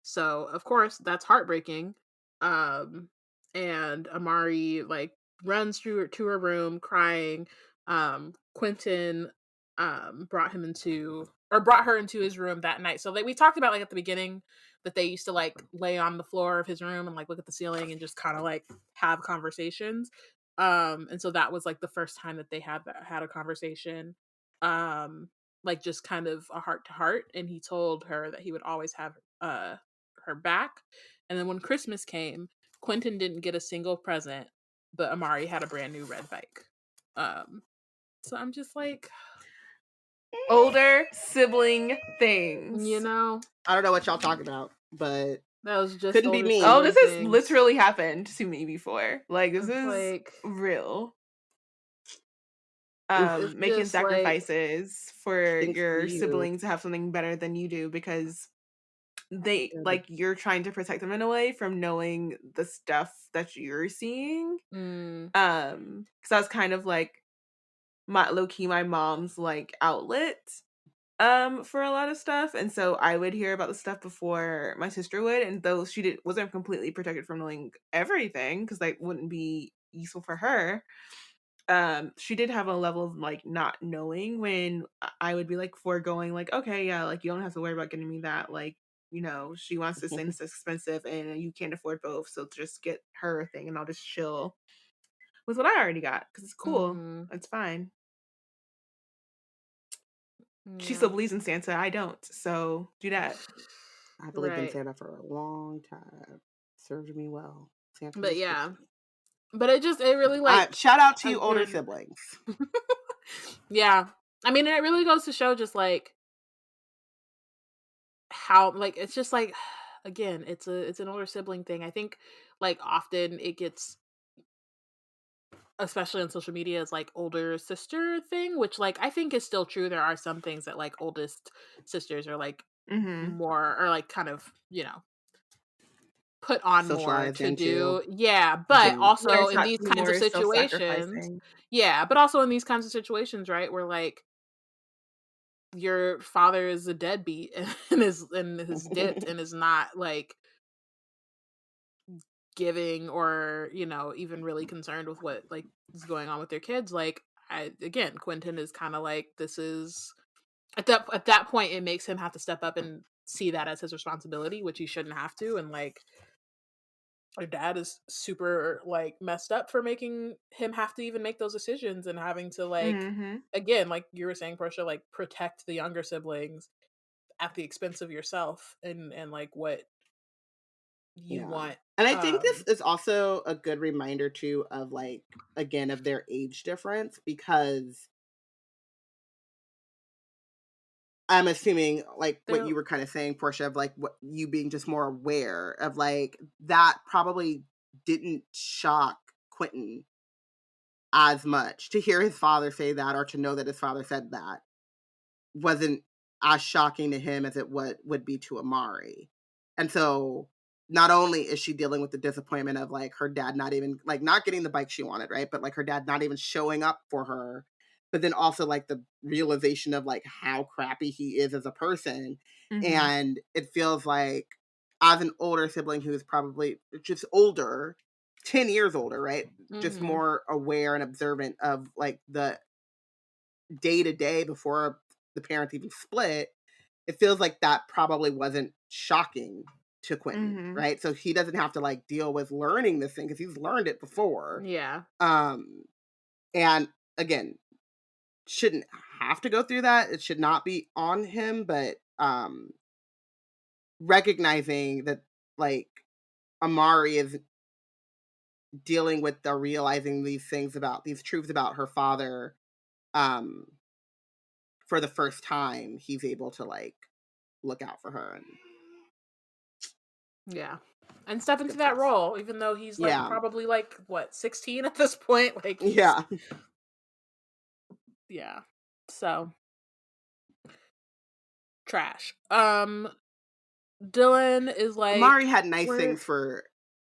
so of course that's heartbreaking. Um, and Amari like runs to her room crying. Quentin brought her into his room that night. So like we talked about like at the beginning that they used to like lay on the floor of his room and like look at the ceiling and just kind of like have conversations. And so that was like the first time that they had a conversation. Like just kind of a heart to heart, and he told her that he would always have her back. And then when Christmas came, Quentin didn't get a single present, but Amari had a brand new red bike. So I'm just like, Older sibling things. I don't know what y'all talking about, but that was just couldn't be older me. Oh, sibling this has things. literally happened to me before. Like, this It's is like real. it's Making just like sacrifices for Thanks for your you. siblings to have something better than you do because they Yeah, like you're trying to protect them in a way from knowing the stuff that you're seeing. Because that's kind of like my low-key my mom's like outlet for a lot of stuff, and so I would hear about the stuff before my sister would, and though she wasn't completely protected from knowing everything because like wouldn't be useful for her. She did have a level of like not knowing when I would be like foregoing like, okay, yeah, like you don't have to worry about getting me that, like, she wants this thing that's expensive and you can't afford both, so just get her a thing and I'll just chill with what I already got because it's cool. It's fine. She still Yeah. believes in Santa. I don't. So do that. I believed in Right. Santa for a long time. Served me well. Santa But was good yeah. to me. But it really like Shout out to you older again, siblings. yeah. I mean, it really goes to show just like how like it's just like again, it's an older sibling thing. I think like often it gets, especially on social media, it's like older sister thing, which like I think is still true. There are some things that like oldest sisters are like Mm-hmm. more or like kind of, put on more Socialized to into. do. Yeah, but also Learns in not these to be kinds of more situations, self-sacrificing. yeah, but also in these kinds of situations, right, where like your father is a deadbeat and is dipped and is not like giving or even really concerned with what like is going on with their kids. Like again, Quentin is kind of like this is at that point it makes him have to step up and see that as his responsibility, which he shouldn't have to. And like her dad is super like messed up for making him have to even make those decisions and having to like Mm-hmm. again, like you were saying, Porshèa, like protect the younger siblings at the expense of yourself and like what you Yeah. want. And I think this is also a good reminder too of like, again, of their age difference, because I'm assuming like what They're you were kind of saying, Porshèa, of like what you being just more aware of like that probably didn't shock Quentin as much to hear his father say that, or to know that his father said that wasn't as shocking to him as it would be to Amari. And so not only is she dealing with the disappointment of like her dad not even like not getting the bike she wanted, right? But like her dad not even showing up for her, but then also like the realization of like how crappy he is as a person. Mm-hmm. And it feels like as an older sibling who is probably just older, 10 years older, right? Just more aware and observant of like the day to day before the parents even split, it feels like that probably wasn't shocking to Quentin, Mhm. right? So he doesn't have to like deal with learning this thing because he's learned it before. Yeah. And again, shouldn't have to go through that. It should not be on him, but recognizing that like Amari is dealing with the realizing these things about these truths about her father for the first time, he's able to like look out for her and and step into that role, even though he's like probably like what 16 at this point. Like so trash. Dylan is like Amari had nice things for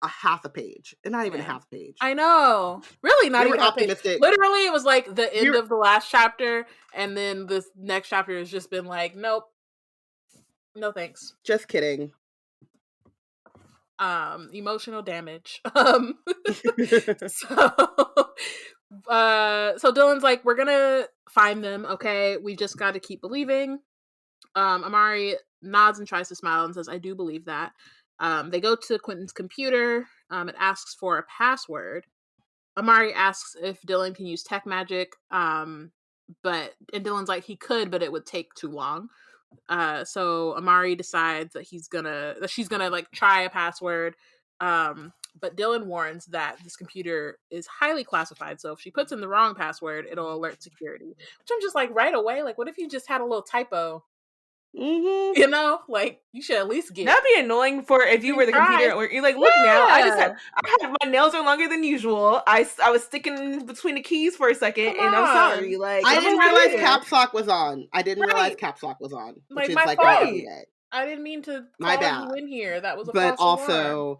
a half a page, and not even a half page. I know, really not even optimistic. Literally, it was like the end of the last chapter, and then this next chapter has just been like, nope, no thanks. Just kidding. Emotional damage. So Dylan's like, we're gonna find them, okay? We just got to keep believing. Amari nods and tries to smile and says, I do believe that. They go to Quentin's computer. It asks for a password. Amari asks if Dylan can use tech magic, and Dylan's like, he could, but it would take too long. So Amari decides that she's gonna like try a password. But Dylan warns that this computer is highly classified, so if she puts in the wrong password, it'll alert security. Which I'm just like, right away, like, what if you just had a little typo? Mm-hmm. You know, like, you should at least get. That'd be annoying for if you were the computer. Or you're like, look now, I had my nails are longer than usual. I was sticking between the keys for a second, and I'm sorry. Like, I didn't realize caps lock was on. Which Like, is my like fault. every day. I didn't mean to My call bad. you in here. That was a but false also. alarm.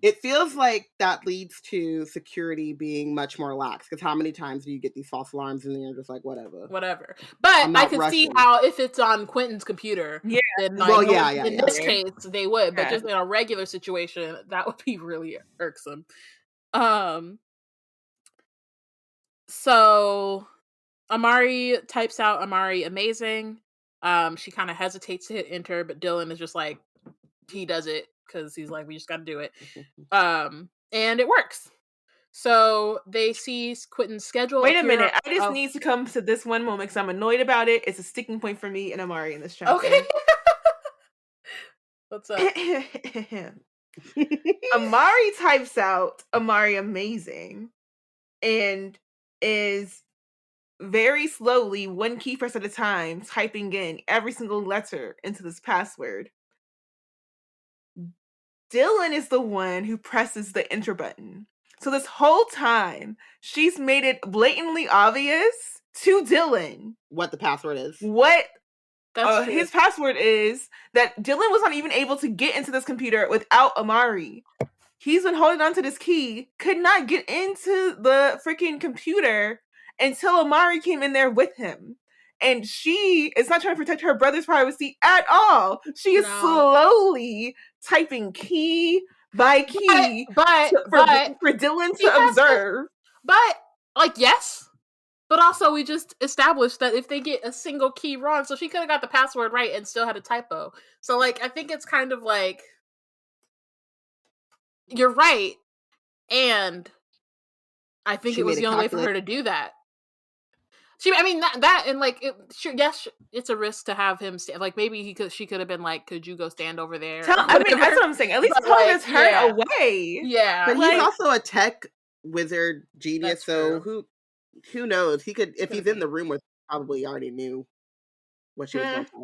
It feels like that leads to security being much more lax, because how many times do you get these false alarms and then you're just like, whatever. But I can see how if it's on Quentin's computer, then like, in this case they would, but just in a regular situation, that would be really irksome. So Amari types out Amari amazing. She kind of hesitates to hit enter, but Dylan is just like, he does it because he's like, we just got to do it. And it works. So they see Quentin's schedule. Wait a minute. I just need to come to this one moment because I'm annoyed about it. It's a sticking point for me and Amari in this chapter. Okay. What's up? Amari types out Amari amazing and is very slowly, one key press at a time, typing in every single letter into this password. Dylan is the one who presses the enter button. So this whole time, she's made it blatantly obvious to Dylan what the password is. What his password is, that Dylan was not even able to get into this computer without Amari. He's been holding on to this key, could not get into the freaking computer until Amari came in there with him. And she is not trying to protect her brother's privacy at all. She is slowly typing key by key for Dylan to observe. But, like, yes. But also, we just established that if they get a single key wrong, so she could have got the password right and still had a typo. So, like, I think it's kind of like, you're right. And I think it was the only way for her to do that. And like, yes, it's a risk to have him stand. Like, maybe she could have been like, "Could you go stand over there?" That's what I'm saying. At least tell his her away. Yeah, but he's also a tech wizard genius, so who knows? He could, if he's in the room with, probably already knew what she was going to type.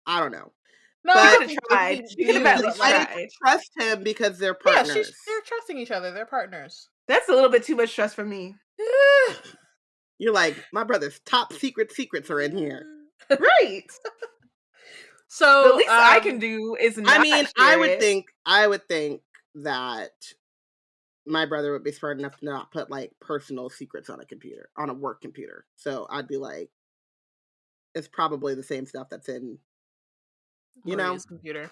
I don't know. No, but she could have tried. Trust him because they're partners. Yeah, they're trusting each other. They're partners. That's a little bit too much trust for me. You're like, my brother's top secrets are in here. Right. So the least I can do is not I would think that my brother would be smart enough to not put like personal secrets on a work computer. So I'd be like, it's probably the same stuff that's in Maria's computer.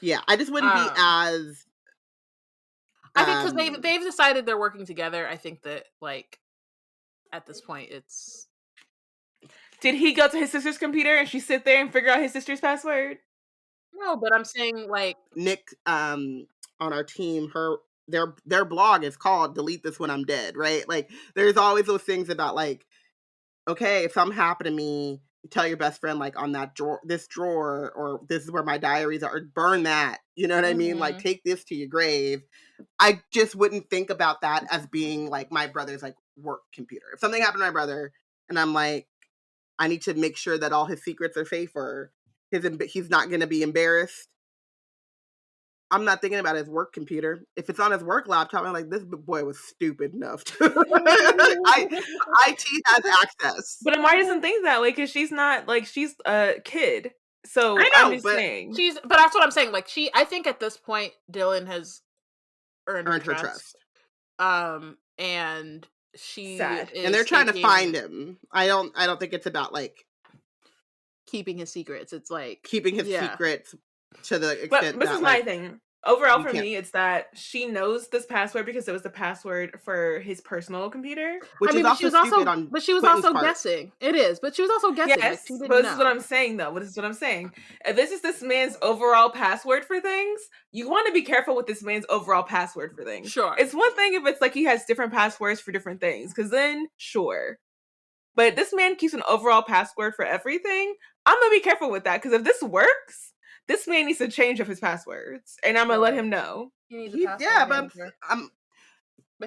Yeah, I just wouldn't be as I think because they've decided they're working together. I think that, like, at this point, it's Did he go to his sister's computer and she sit there and figure out his sister's password? No, but I'm saying like Nick on our team, their blog is called "Delete This When I'm Dead," right? Like, there's always those things about like, okay, if something happened to me, you tell your best friend like on that this drawer, or this is where my diaries are. Burn that. You know what I mean? Like, take this to your grave. I just wouldn't think about that as being like my brother's like work computer. If something happened to my brother, and I'm like, I need to make sure that all his secrets are safe, or he's not going to be embarrassed. I'm not thinking about his work computer. If it's on his work laptop, I'm like, this boy was stupid enough to. IT has access. But Amari doesn't think that way because she's not like she's a kid. So I know, I'm just but saying. but that's what I'm saying. Like I think at this point, Dylan has earned her trust. And she Sad. is and they're trying to find him. I don't think it's about like keeping his secrets. It's like keeping his secrets to the extent but this that, is like, my thing. Overall, for me, it's that she knows this password because it was the password for his personal computer. Which is also stupid on but she was Quentin's also part. guessing. It is, but she was also guessing. Yes, like, she didn't but this know. is what I'm saying, though. This is what I'm saying. If this is this man's overall password for things, you want to be careful with this man's overall password for things. Sure. It's one thing if it's like he has different passwords for different things, because then, sure. But this man keeps an overall password for everything. I'm going to be careful with that, because if this works, this man needs to change up his passwords, and I'm going to let him know. But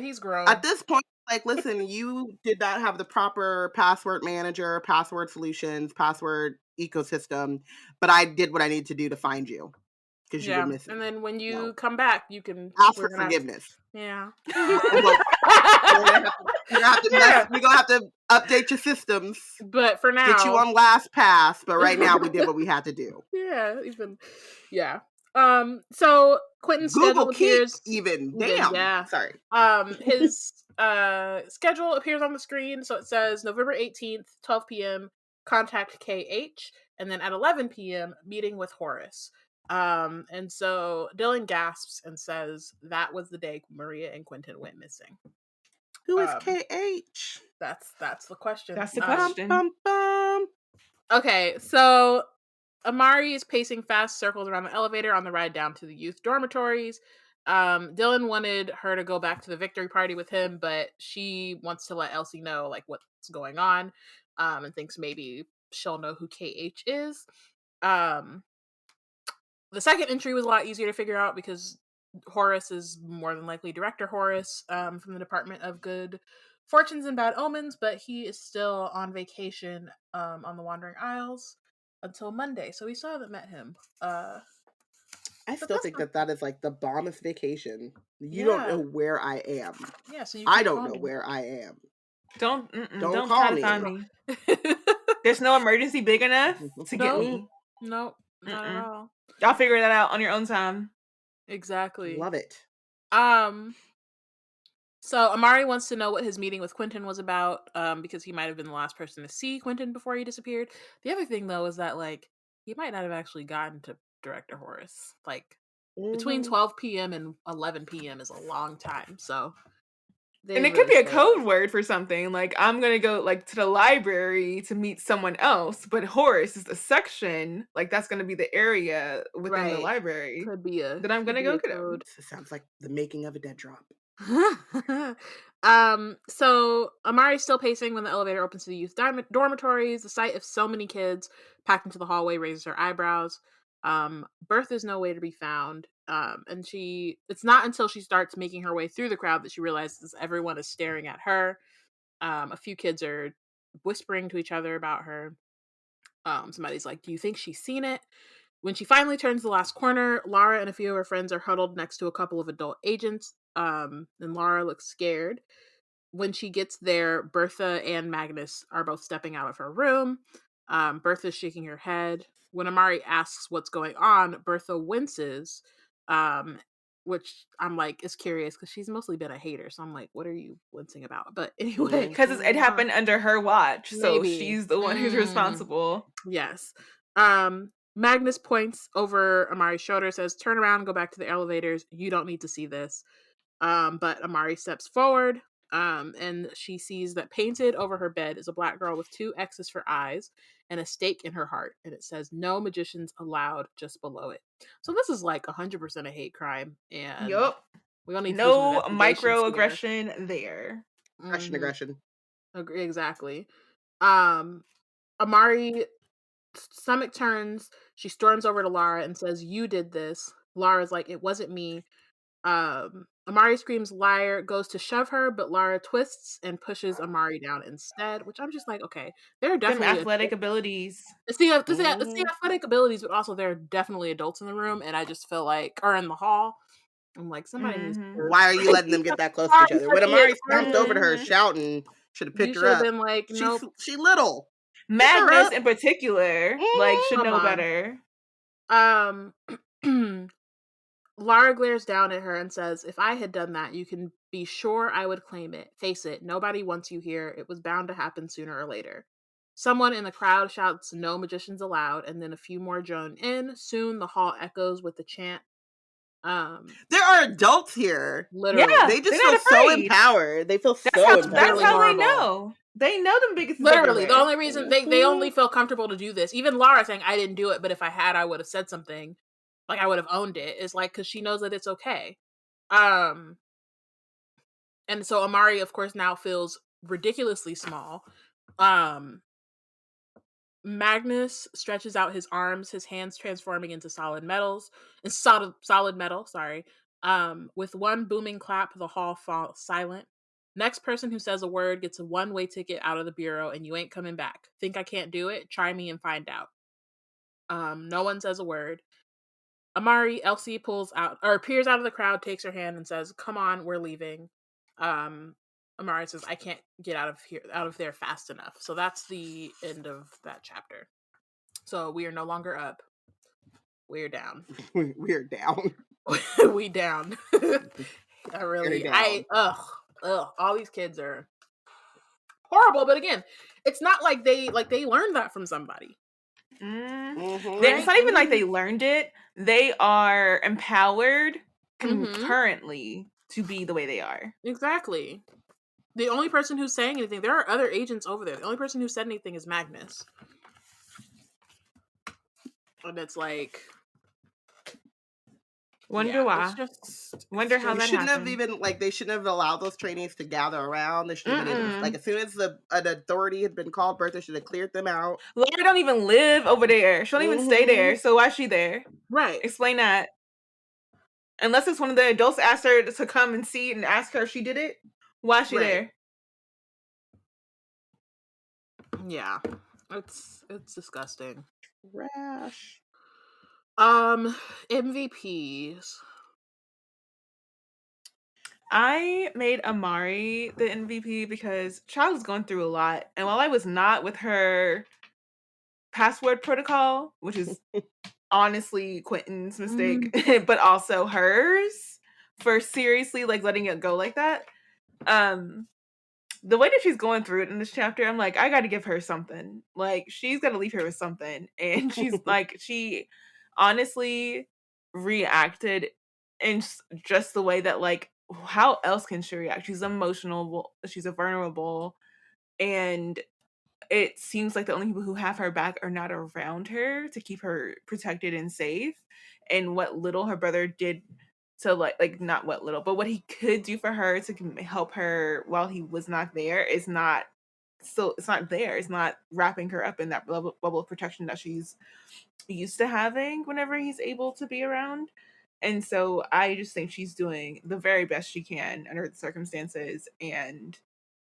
he's grown. At this point, like, listen, you did not have the proper password manager, password solutions, password ecosystem, but I did what I need to do to find you because you were missing. And then when you come back, you can ask for forgiveness. Yeah. We're gonna have to update your systems. But for now, get you on LastPass. But right now, we did what we had to do. Yeah. So Quentin's Google schedule appears even. Damn. Yeah. Sorry. His schedule appears on the screen. So it says November 18th, 12 p.m. Contact KH, and then at 11 p.m. meeting with Horace. And so Dylan gasps and says that was the day Maria and Quentin went missing. Who is KH? That's the question. That's the question. Okay, so Amari is pacing fast circles around the elevator on the ride down to the youth dormitories. Dylan wanted her to go back to the victory party with him, but she wants to let Elsie know like what's going on, and thinks maybe she'll know who KH is. The second entry was a lot easier to figure out because Horace is more than likely Director Horace from the Department of Good Fortunes and Bad Omens, but he is still on vacation on the Wandering Isles until Monday, so we still haven't met him. I still think that is like the bombest vacation. You don't know where I am. Yeah, so I don't know where I am. Don't call me. There's no emergency big enough to get me. Nope, not at all. Y'all figure that out on your own time. Exactly. Love it. So Amari wants to know what his meeting with Quentin was about, because he might have been the last person to see Quentin before he disappeared. The other thing, though, is that like he might not have actually gotten to Director Horace. Like between 12 p.m. and 11 p.m. is a long time. So, and it could be a code word for something. Like I'm gonna go like to the library to meet someone else, but Horace is a section. Like that's gonna be the area within the library. Could be that I'm gonna go get him. It sounds like the making of a dead drop. So Amari's still pacing when the elevator opens to the youth dormitories. The sight of so many kids packed into the hallway raises her eyebrows. Bertha's nowhere to be found. And it's not until she starts making her way through the crowd that she realizes everyone is staring at her. A few kids are whispering to each other about her. Somebody's like, do you think she's seen it? When she finally turns the last corner, Lara and a few of her friends are huddled next to a couple of adult agents. And Lara looks scared. When she gets there, Bertha and Magnus are both stepping out of her room. Bertha's shaking her head. When Amari asks what's going on, Bertha winces, which I'm like is curious because she's mostly been a hater. So I'm like, what are you wincing about? But anyway, because it happened under her watch, so she's the one who's responsible. Yes. Magnus points over Amari's shoulder, says, "Turn around, go back to the elevators. You don't need to see this." But Amari steps forward. And she sees that painted over her bed is a black girl with 2 X's for eyes and a stake in her heart, and it says "No magicians allowed" just below it. So this is like 100% a hate crime, and Yup. we're gonna need to do some No investigations here. microaggression there. Aggression. Agree, exactly. Amari stomach turns. She storms over to Lara and says, "You did this." Lara's like, "It wasn't me." Amari screams liar, goes to shove her, but Lara twists and pushes Amari down instead, which I'm just like, okay, there are Them definitely athletic abilities. see athletic abilities, but also there are definitely adults in the room, and I just feel like, or in the hall, I'm like, somebody needs to. Why are you letting them get that close to each other? When Amari stomped over to her shouting, should have picked You her should have up. been like, nope. She little. Magnus in particular, like, should Come know on. better. Lara glares down at her and says, "If I had done that, you can be sure I would claim it. Face it, nobody wants you here. It was bound to happen sooner or later." Someone in the crowd shouts, "No magicians allowed," and then a few more join in. Soon the hall echoes with the chant. There are adults here. Literally. Yeah, They just they're feel not so afraid. empowered. They feel That's so how, empowered. that's how they Horrible. know. They know them biggest. Literally, the only reason they only feel comfortable to do this, even Lara saying, "I didn't do it, but if I had, I would have said something. Like, I would have owned it," is like, because she knows that it's okay. And so Amari, of course, now feels ridiculously small. Magnus stretches out his arms, his hands transforming into solid metal. Sorry. With one booming clap, the hall falls silent. Next person who says a word gets a one-way ticket out of the bureau, and you ain't coming back. Think I can't do it? Try me and find out. No one says a word. Amari, Elsie appears out of the crowd, takes her hand, and says, "Come on, we're leaving." Amari says, "I can't get out of there fast enough." So that's the end of that chapter. So we are no longer up. We're down. We're down. We down. All these kids are horrible. But again, it's not like they learned that from somebody. It's not even like they learned it. They are empowered currently to be the way they are. Exactly. The only person who's saying anything, there are other agents over there. The only person who said anything is Magnus. And it's like, wonder why. Wonder how that happened. They shouldn't have allowed those trainees to gather around. They should have been able to, like, as soon as an authority had been called, Bertha should have cleared them out. Laura don't even live over there. She don't even stay there. So why is she there? Right. Explain that. Unless it's one of the adults asked her to come and see and ask her if she did it. Why is she there? Yeah. It's disgusting. Rash. MVPs. I made Amari the MVP because child was going through a lot. And while I was not with her password protocol, which is honestly Quentin's mistake, but also hers for seriously like letting it go like that. The way that she's going through it in this chapter, I'm like, I got to give her something. Like, she's got to leave her with something. And she's like, she honestly reacted in just the way that, like, how else can she react? She's emotional. She's a vulnerable. And it seems like the only people who have her back are not around her to keep her protected and safe. And what little her brother did to like not what little, but what he could do for her to help her while he was not there is not. So it's not there. It's not wrapping her up in that bubble of protection that she's used to having whenever he's able to be around. And so I just think she's doing the very best she can under the circumstances, and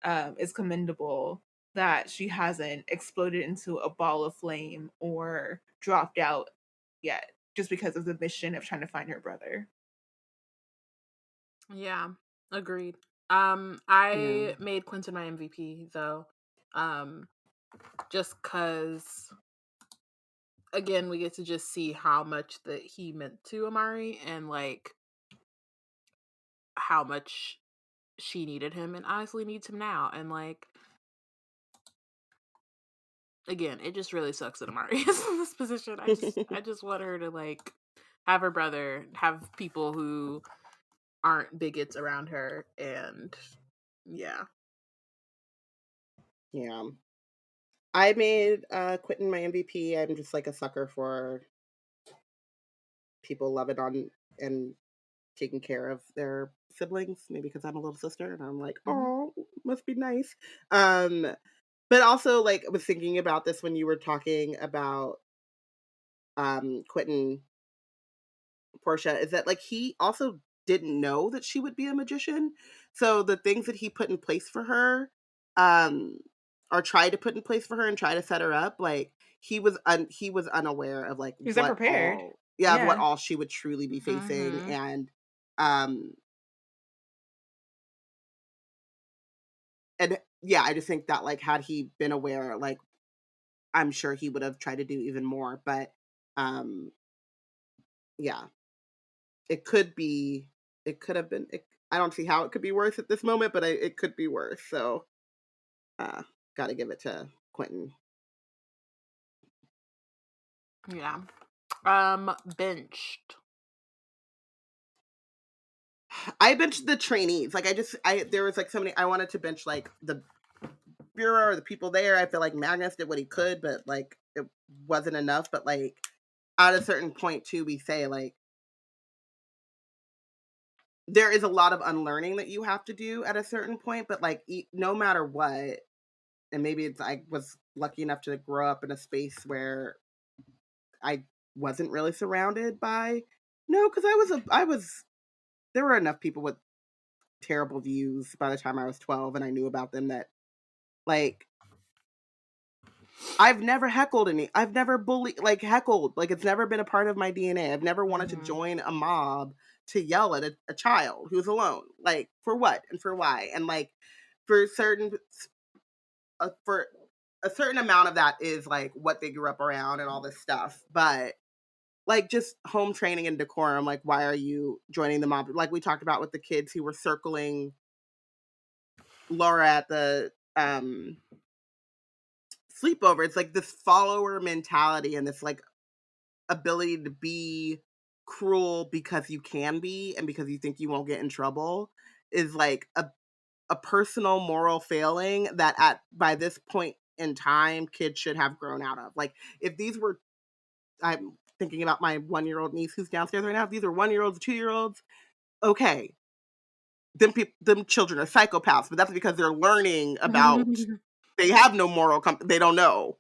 it's commendable that she hasn't exploded into a ball of flame or dropped out yet just because of the mission of trying to find her brother. Yeah, agreed. I made Quentin my MVP though. Just cause again, we get to just see how much that he meant to Amari and like how much she needed him and honestly needs him now. And like again, it just really sucks that Amari is in this position. I just want her to like have her brother, have people who aren't bigots around her, and Yeah. Yeah. I made Quentin my MVP. I'm just like a sucker for people loving on and taking care of their siblings, maybe because I'm a little sister and I'm like, Mhm. oh, must be nice. Um, but also like I was thinking about this when you were talking about Quentin Porshèa, is that like he also didn't know that she would be a magician. So the things that he put in place for her, um, or tried to put in place for her and try to set her up, like he was unaware of like He's what unprepared. all of what Yeah. all she would truly be facing. Mhm. Um and yeah, I just think that like had he been aware, like I'm sure he would have tried to do even more. But um yeah, it could be it could have been I don't see how it could be worse at this moment, but it could be worse. So uh gotta give it to Quentin. Yeah. Benched. I benched the trainees. Like I there was like so many I wanted to bench like the bureau or the people there. I feel like Magnus did what he could, but like it wasn't enough. But like at a certain point too, we say like there is a lot of unlearning that you have to do at a certain point, but like no matter what, and maybe it's I was lucky enough to grow up in a space where I wasn't really surrounded by no, because I was there were enough people with terrible views by the time I was 12 and I knew about them that like I've never heckled any. I've never bullied, like heckled. Like it's never been a part of my DNA. I've never wanted to Mhm. join a mob to yell at a child who's alone. Like for what and for why? And like for certain for a certain amount of that is like what they grew up around and all this stuff. But like just home training and decorum. Like why are you joining the mob? Like we talked about with the kids who were circling Laura at the sleepover. It's like this follower mentality and this like ability to be cruel because you can be and because you think you won't get in trouble is like a personal moral failing that at by this point in time kids should have grown out of. Like if these were I'm thinking about my 1-year-old niece who's downstairs right now. If these are 1-year-olds, 2-year-olds, okay. Them children are psychopaths, but that's because they're learning about they have no moral they don't know.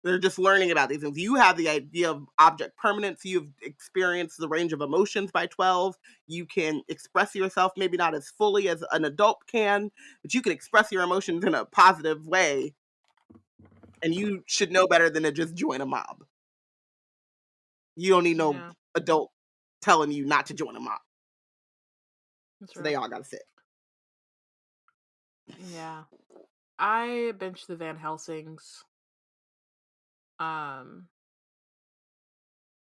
They're just learning about these things. You have the idea of object permanence. You've experienced the range of emotions by 12. You can express yourself, maybe not as fully as an adult can, but you can express your emotions in a positive way. And you should know better than to just join a mob. You don't need no Yeah, adult telling you not to join a mob. that's So they real. all got to sit. Yeah. I benched the Van Helsings. Um,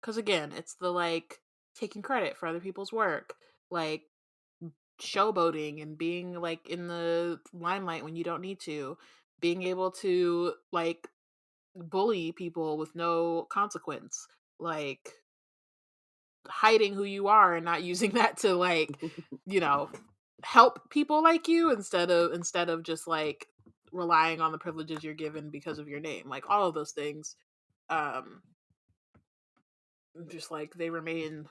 because again, it's the like taking credit for other people's work, like showboating and being like in the limelight when you don't need to, being able to like bully people with no consequence, like hiding who you are and not using that to like, you know, help people like you instead of just like relying on the privileges you're given because of your name. Like all of those things um just like they remain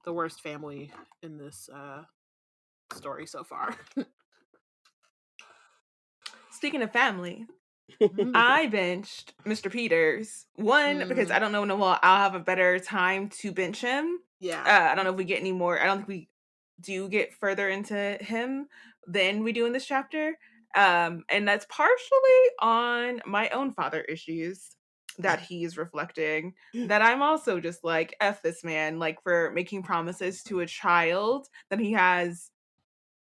the worst family in this story so far. Speaking of family, Mm. I benched Mr. Peters. One, because I Mm. don't know when I'll have a better time to bench him. Yeah. I don't know if we get any more. I don't think we do get further into him than we do in this chapter. And that's partially on my own father issues that he's reflecting. That I'm also just like, F this man, like for making promises to a child that he has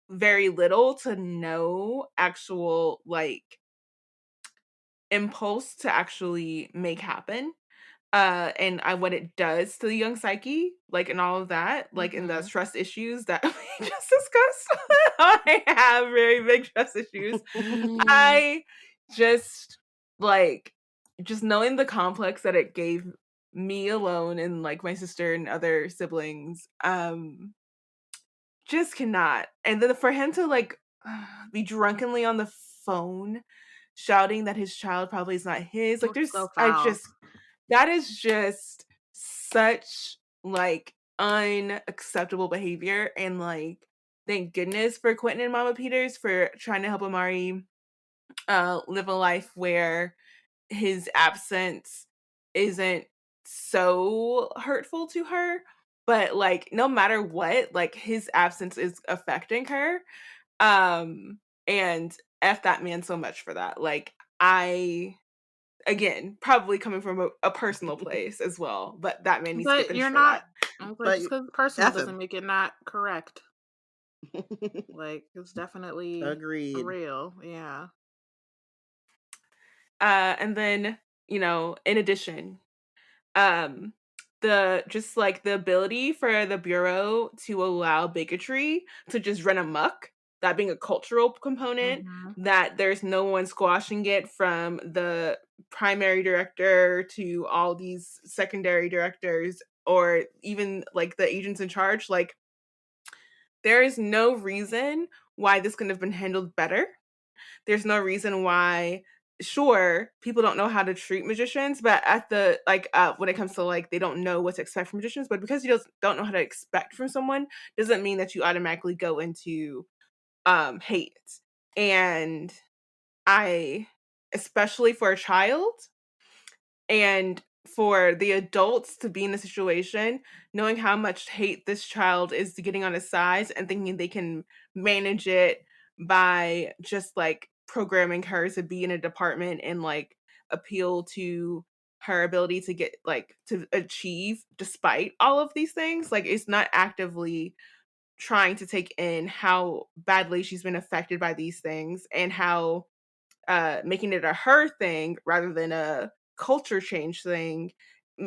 very little to no actual like impulse to actually make happen. And what it does to the young psyche, like and all of that, like in the Mm-hmm. trust issues that we just discussed. I have very big trust issues. I just like just knowing the complex that it gave me alone and like my sister and other siblings, just cannot. And then for him to like be drunkenly on the phone shouting that his child probably is not his. Like, That's so I foul. just, that is just such, like, unacceptable behavior. And, like, thank goodness for Quentin and Mama Peters for trying to help Amari live a life where his absence isn't so hurtful to her. But, like, no matter what, like, his absence is affecting her. And F that man so much for that. Like, I, again, probably coming from a personal place as well, but that man needs to get But you're punished for not. that. I was like, But just because personal F him. doesn't make it not correct. Like, it's definitely Agreed. real. Yeah. And then, in addition, um, the ability for the Bureau to allow bigotry to just run amok, that being a cultural component, Mm-hmm. that there's no one squashing it from the primary director to all these secondary directors or even like the agents in charge. Like, there is no reason why this couldn't have been handled better. There's no reason why, sure, people don't know how to treat magicians, but at the when it comes to like they don't know what to expect from magicians, but because you don't know how to expect from someone doesn't mean that you automatically go into hate. And I, especially for a child, and for the adults to be in a situation knowing how much hate this child is getting on his sides and thinking they can manage it by just like programming her to be in a department and like appeal to her ability to get like to achieve despite all of these things. Like, it's not actively trying to take in how badly she's been affected by these things and how making it a her thing rather than a culture change thing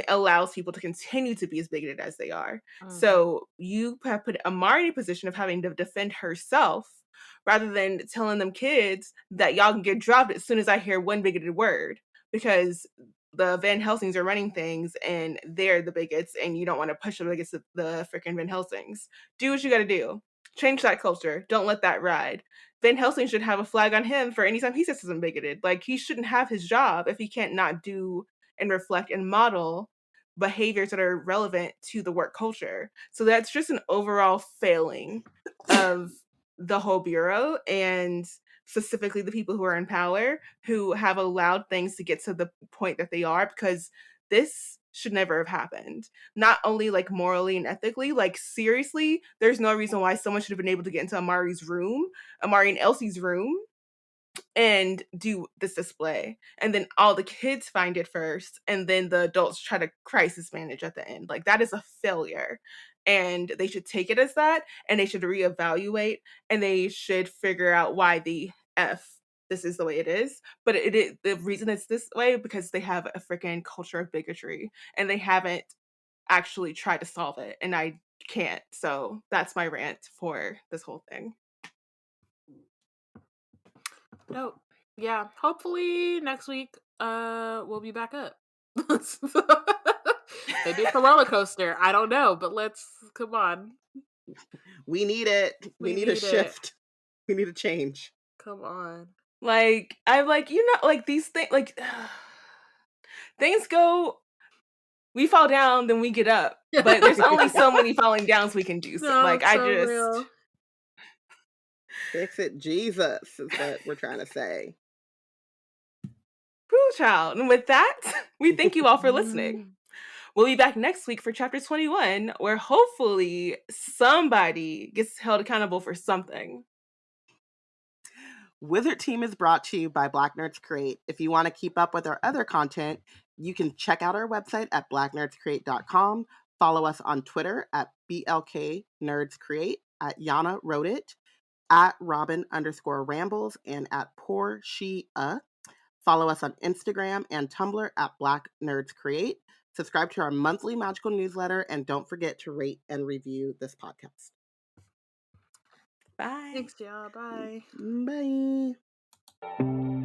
allows people to continue to be as bigoted as they are. Mm-hmm. So you have put Amari in a position of having to defend herself rather than telling them kids that y'all can get dropped as soon as I hear one bigoted word, because the Van Helsings are running things and they're the bigots and you don't want to push them against the freaking Van Helsings. Do what you got to do. Change that culture. Don't let that ride. Van Helsing should have a flag on him for any time he says something bigoted. Like, he shouldn't have his job if he can't not do and reflect and model behaviors that are relevant to the work culture. So that's just an overall failing of the whole bureau, and specifically the people who are in power who have allowed things to get to the point that they are, because this should never have happened. Not only like morally and ethically, like seriously, there's no reason why someone should have been able to get into Amari and Elsie's room and do this display. And then all the kids find it first, and then the adults try to crisis manage at the end. Like, that is a failure. And they should take it as that, and they should reevaluate, and they should figure out why the F this is the way it is. But the reason it's this way because they have a freaking culture of bigotry, and they haven't actually tried to solve it. And I can't. So that's my rant for this whole thing. Dope. Yeah. Hopefully next week, we'll be back up. Maybe it's a roller coaster. I don't know, but come on. We need it. We need a shift. We need a change. Come on. Like, I'm like, like these things, like things go, we fall down, then we get up. But there's only so many falling downs we can do. So, No, like, real. Fix it, Jesus, is what we're trying to say. Woo, child. And with that, we thank you all for listening. We'll be back next week for chapter 21, where hopefully somebody gets held accountable for something. Wizard Team is brought to you by Black Nerds Create. If you want to keep up with our other content, you can check out our website at blacknerdscreate.com. Follow us on Twitter at BLKNerdsCreate, at Yana Wrote It, at Robyn_Rambles, and at Porshèa. Follow us on Instagram and Tumblr at Black Nerds Create. Subscribe to our monthly magical newsletter, and don't forget to rate and review this podcast. Bye. Thanks, y'all. Bye. Bye.